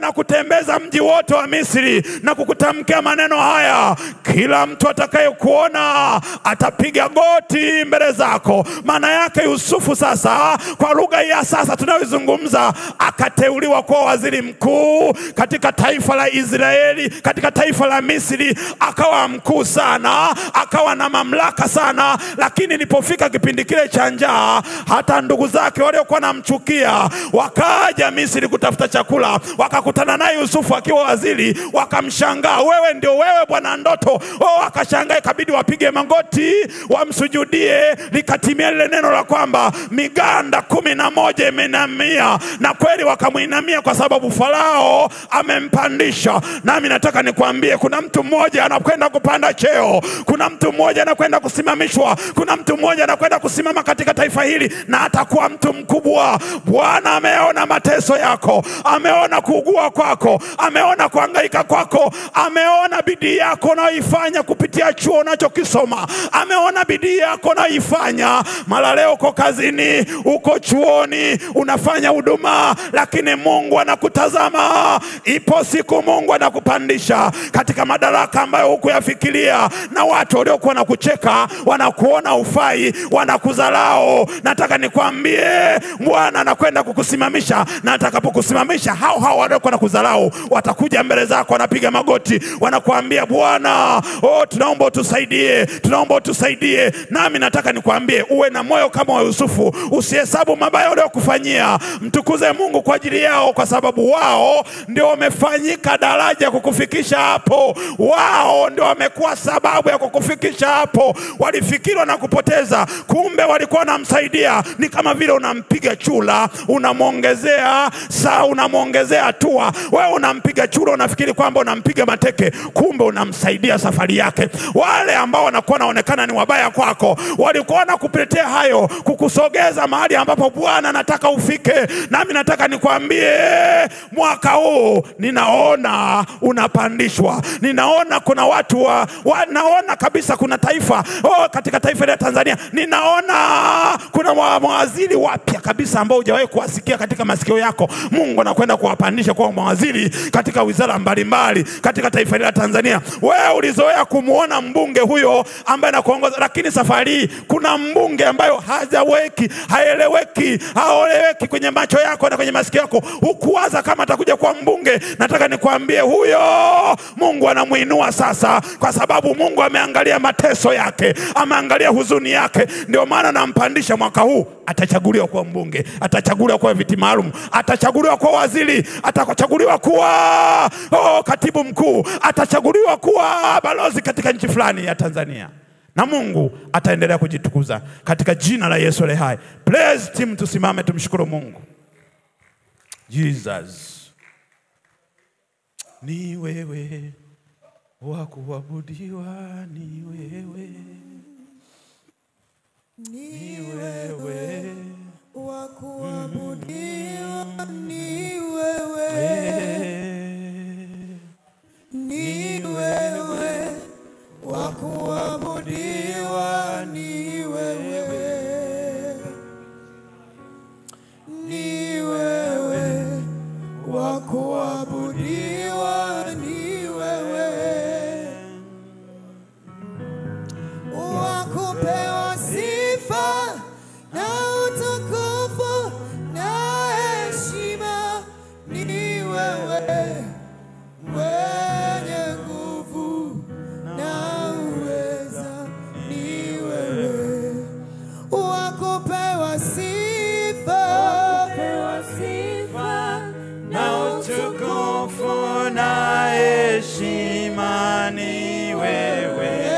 na kutembeza mji wote wa Misri na kukutamkia maneno haya, kila mtu atakaye kuona atapiga goti mbele zako. Maana yake Yusufu sasa, kwa lugha ya sasa tunayozungumza, akateuliwa kuwa waziri mkuu katika taifa la Israeli, katika taifa la Misri. Akawa mkuu sana, akawa na mamlaka sana. Lakini ilipofika kipindi kile cha njaa, hata ndugu zake waliokuwa namchukia wakaja Misri kutafuta chakula, wakakutana naye Yusufu akiwa waziri, wakamshangaa, wewe ndio wewe bwana ndoto? Akashangaa, ikabidi wapige magoti wamsujudie. Likatimia lile neno la kwamba miganda 11 imeinamia, na kweli wakamuinamia kwa sababu Farao amempandisha. Nami nataka nikwambie, kuna mtu mmoja anakwenda kupanda cheo, kuna mtu mmoja anakwenda kusimamishwa, kuna mtu mmoja anakwenda kusimama katika taifa hili na atakuwa mtu mkubwa. Bwana ameona mateso yako, ameona kuugua kwako, ameona kuhangaika kwako, ameona bidii yako unayoifanya kupitia chuo unachokisoma. Ameona bidii yako unayoifanya. Mara leo uko kazini, uko chuoni, unafanya huduma, lakini Mungu anakutazama. Ipo siku Mungu anakupandisha katika madaraka ambayo hukuyafikiria, na watu waliokuwa wanakucheka, wanakuona ufai, wanakudharau. Nataka nikwambie Bwana anakwenda kukusimamisha, na atakapokusimamisha hao waliokuwa wanakudharau watakuja mbele zako, wanapiga magoti, wanakuambia Bwana, tunaomba utusaidie, tunaomba utusaidie. Nami nataka nikwambie uwe na moyo kama wa Yusufu, usihesabu mabaya waliokufanyia. Mtukuze Mungu kwa ajili yao, kwa sababu wao ndio wamefanyika daraja kukufikisha hapo. Wao ndio wamekuwa sababu ya kukufikisha hapo. Walifikiri wanakupoteza, kumbe walikuwa wanamsaidia. Ni kama vile unampiga chula, unamuongezea saa, unamuongezea hatua. Wewe unampiga chula, unafikiri kwamba unampiga mateke, kumbe unamsaidia safari yake. Wale ambao wanakuwa naonekana ni wabaya kwako, walikuwa wanakuletea hayo kukusogeza mahali ambapo Bwana anataka ufike. Nami nataka nikwambie mwaka huu ninaona unapandishwa. Ninaona kuna watu naona kabisa kuna taifa katika taifa la Tanzania, ninaona kuna mawaziri wapya kabisa ambao hujawahi kuwasikia katika masikio yako. Mungu anakwenda kuwapandisha kwa mawaziri katika wizara mbalimbali katika taifa la Tanzania. Wewe ulizoea kumuona mbunge huyo ambaye anakuongoza, lakini safari kuna mbunge ambayo haeleweki kwenye macho yako na kwenye masikio yako. Hukuwaza kama atakuja kuwa mbunge. Nataka nikwambie huyo Mungu anamuinua sasa, kwa sababu Mungu ameangalia mateso yake, ameangalia huzuni yake. Ndio maana nampandisha mwaka huu. Atachaguliwa kuwa mbunge, atachaguliwa kuwa viti maalum, atachaguliwa kuwa waziri, atachaguliwa kuwa katibu mkuu, atachaguliwa kuwa balozi katika nchi fulani ya Tanzania. Na Mungu ataendelea kujitukuza katika jina la Yesu aliye hai. Praise team, tusimame tumshukuru Mungu. Jesus, ni wewe wa kuabudiwa, ni wewe, ni wewe wa kuabudiwa, ni wewe, ni wewe wa kuabudiwa, ni wewe, ni wewe wa kuabudiwa, ni wewe wa kupewa sifa na utukufu na heshima, ni wewe mwenye nguvu na uweza, ni wewe wa kupewa sifa na utukufu na heshima, ni wewe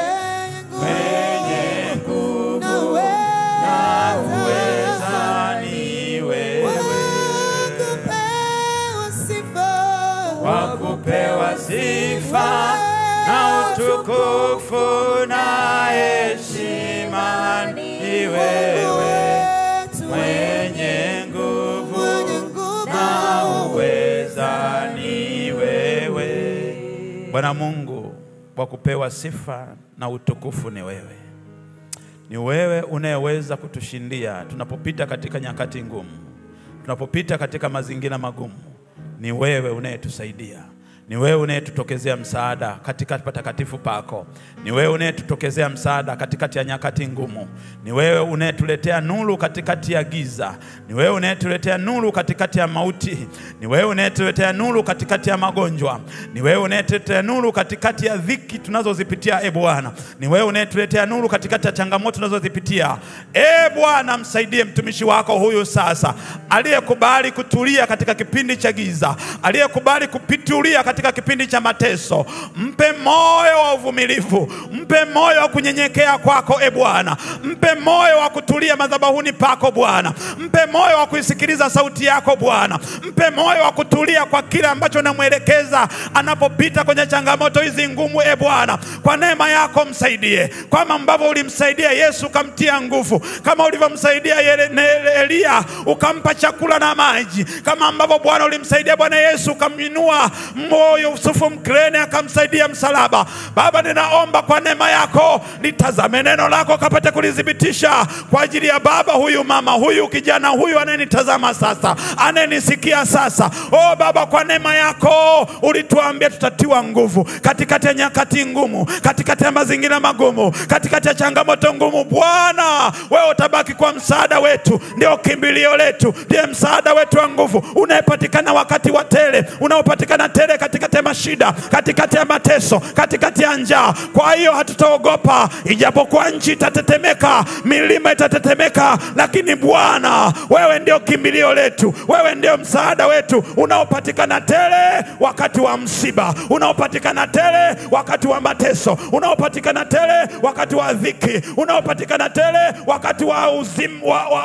mwenye nguvu na uweza, ni wewe wa kupewa sifa na utukufu na heshima, ni wewe mwenye nguvu na uweza, ni wewe. Bwana Mungu wa kupewa sifa na utukufu ni wewe. Ni wewe unayeweza kutushindia tunapopita katika nyakati ngumu, tunapopita katika mazingira magumu. Ni wewe unayetusaidia. Ni wewe unayetutokezea msaada katika patakatifu pako. Ni wewe unayetutokezea msaada katikati ya nyakati ngumu. Ni wewe unayetuletea nuru katikati ya giza. Ni wewe unayetuletea nuru katikati ya mauti. Ni wewe unayetuletea nuru katikati ya magonjwa. Ni wewe unayetuletea nuru katikati ya dhiki tunazozipitia, Bwana. Ni wewe unayetuletea nuru katikati ya changamoto tunazozipitia. Bwana, msaidie mtumishi wako huyu sasa, aliyekubali kutulia katika kipindi cha giza, aliyekubali kupitulia katika kipindi cha mateso. Mpe moyo wa uvumilivu, mpe moyo wa kunyenyekea kwako, Bwana. Mpe moyo wa kutulia madhabahuni pako, Bwana. Mpe moyo wa kuisikiliza sauti yako, Bwana. Mpe moyo wa kutulia kwa kile ambacho unamwelekeza anapopita kwenye changamoto hizi ngumu, Bwana. Kwa neema yako msaidie, kama ambavyo ulimsaidia Yesu ukamtia nguvu, kama ulivyomsaidia Elia ukampa chakula na maji, kama ambavyo Bwana ulimsaidia Bwana Yesu ukaminua huo Yusufu Mkirene akamsaidia msalaba. Baba, ninaomba kwa neema yako litazame neno lako kapate kulithibitisha kwa ajili ya baba huyu, mama huyu, kijana huyu anayenitazama sasa, anayenisikia sasa. Oh Baba, kwa neema yako ulituambia tutatiwa nguvu katikati ya nyakati ngumu, katikati ya mazingira magumu, katikati ya changamoto ngumu. Bwana, wewe utabaki kwa msaada wetu, ndio kimbilio letu, ndiye msaada wetu wa nguvu, unayepatikana wakati wa tele, unaopatikana tele katikati ya mashida, katikati ya mateso, katikati ya njaa. Kwa hiyo hatutaogopa ijapokuwa nchi itatetemeka, milima itatetemeka, lakini Bwana, wewe ndio kimbilio letu, wewe ndio msaada wetu, unaopatikana tele wakati wa msiba, unaopatikana tele wakati wa mateso, unaopatikana tele wakati wa dhiki, unaopatikana tele wakati wa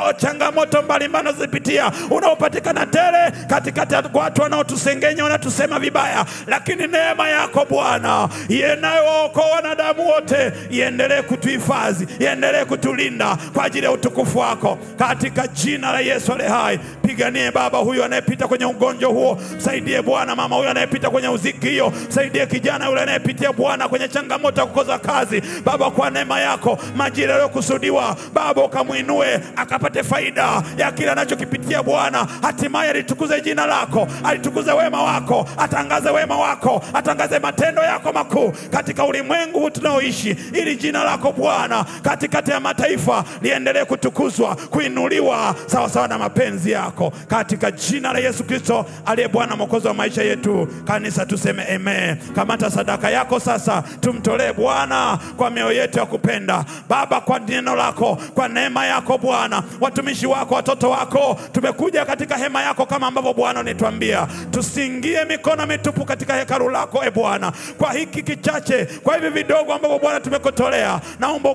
wa changamoto mbalimbali unazopitia, unaopatikana tele katikati ya watu wanaotusengenya, wanatusema vibaya. Lakini neema yako Bwana inayookoa wanadamu wote iendelee kutuhifadhi, iendelee kutulinda kwa ajili ya utukufu wako, katika jina la Yesu aliye hai. Piganie baba huyu anayepita kwenye ugonjwa huo, saidie Bwana mama huyu anayepita kwenye uziki hiyo, saidie kijana yule anayepitia Bwana kwenye changamoto ya kukosa kazi. Baba, kwa neema yako majira yaliyokusudiwa Baba ukamuinue akapate faida ya kila anachokipitia Bwana, hatimaye alitukuze jina lako, alitukuze wema wako, atangaze wema wako, atangaze matendo yako makuu katika ulimwengu tunaoishi, ili jina lako Bwana katikati ya mataifa liendelee kutukuzwa, kuinuliwa sawa sawa na mapenzi yako, katika jina la Yesu Kristo aliye Bwana mwokozi wa maisha yetu. Kanisa tuseme amen. Kamata sadaka yako sasa, tumtolee Bwana kwa mioyo yetu ya kupenda. Baba, kwa neno lako, kwa neema yako Bwana, watumishi wako, watoto wako, tumekuja katika hema yako kama ambavyo Bwana unituambia tusiingie mikono mitupu katika hekalu lako. Bwana, kwa hiki kichache, kwa hivi vidogo ambavyo Bwana tumekutolea, naomba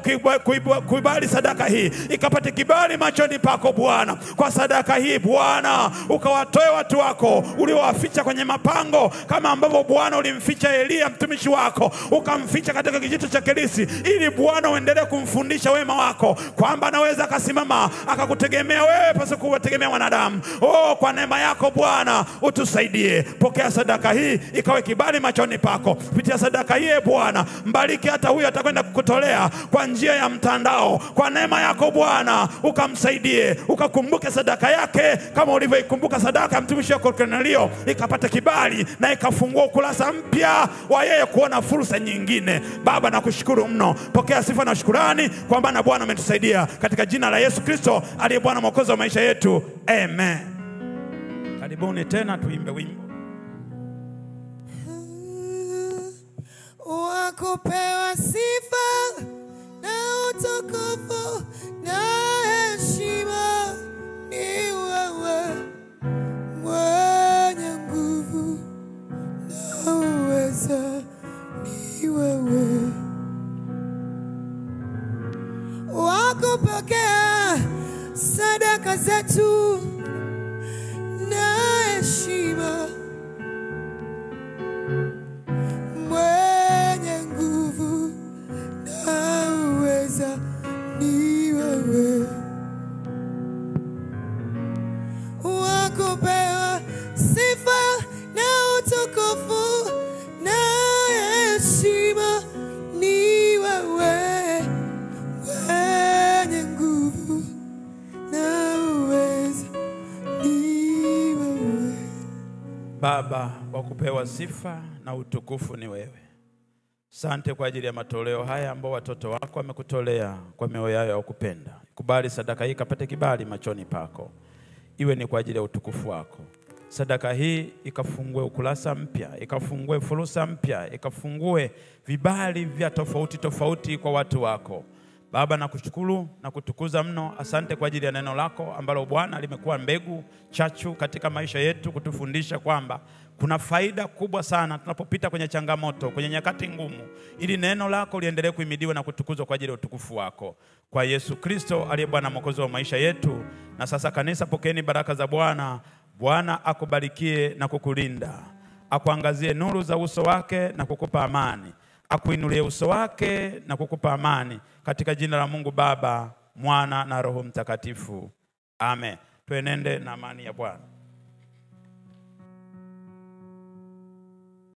kuibali sadaka hii ikapate kibali machoni pako Bwana. Kwa sadaka hii Bwana, ukawatoe watu wako uliowaficha kwenye mapango, kama ambavyo Bwana ulimficha Elia mtumishi wako, ukamficha katika kijito cha Kerisi, ili Bwana uendelee kumfundisha wema wako, kwamba anaweza akasimama akakutegemea wewe pasi kutegemea wanadamu. Oh, kwa neema yako Bwana utusaidie. Pokea sadaka hii ikawe kibali machoni pako. Kupitia sadaka hii Bwana, mbariki hata huyu atakwenda kukutolea kwa njia ya mtandao. Kwa neema yako Bwana ukamsaidie, ukakumbuke sadaka yake kama ulivyoikumbuka sadaka ya mtumishi wako Kornelio, ikapata kibali na ikafungua ukurasa mpya wa yeye kuona fursa nyingine. Baba, nakushukuru mno. Pokea sifa na shukrani kwa maana Bwana umetusaidia, katika jina la Yesu Kristo aliye Bwana mwokozi wa maisha yetu. Amen. Karibuni tena tuimbe wimbo. Wakupewa sifa na utukufu na heshima ni wewe, mwenye nguvu na uweza ni wewe. Wakupokea sadaka zetu na heshima, mwenye nguvu na uweza ni wewe. Wakupewa sifa na utukufu na heshima ni wewe, mwenye nguvu na uweza ni wewe. Baba, wakupewa sifa na utukufu ni wewe. Asante kwa ajili ya matoleo haya ambao watoto wako wamekutolea kwa mioyo yao ya kupenda. Kubali sadaka hii kapate kibali machoni pako, iwe ni kwa ajili ya utukufu wako. Sadaka hii ikafungue ukurasa mpya, ikafungue fursa mpya, ikafungue vibali vya tofauti tofauti kwa watu wako. Baba, nakushukuru na kutukuza mno. Asante kwa ajili ya neno lako ambalo Bwana limekuwa mbegu chachu katika maisha yetu, kutufundisha kwamba kuna faida kubwa sana tunapopita kwenye changamoto, kwenye nyakati ngumu, ili neno lako liendelee kuhimidiwa na kutukuzwa kwa ajili ya utukufu wako. Kwa Yesu Kristo aliye Bwana mwokozi wa maisha yetu. Na sasa kanisa, pokeeni baraka za Bwana. Bwana akubarikie na kukulinda, akuangazie nuru za uso wake na kukupa amani, akuinulie uso wake na kukupa amani, katika jina la Mungu Baba, Mwana na Roho Mtakatifu. Amen. Tuenende na amani ya Bwana.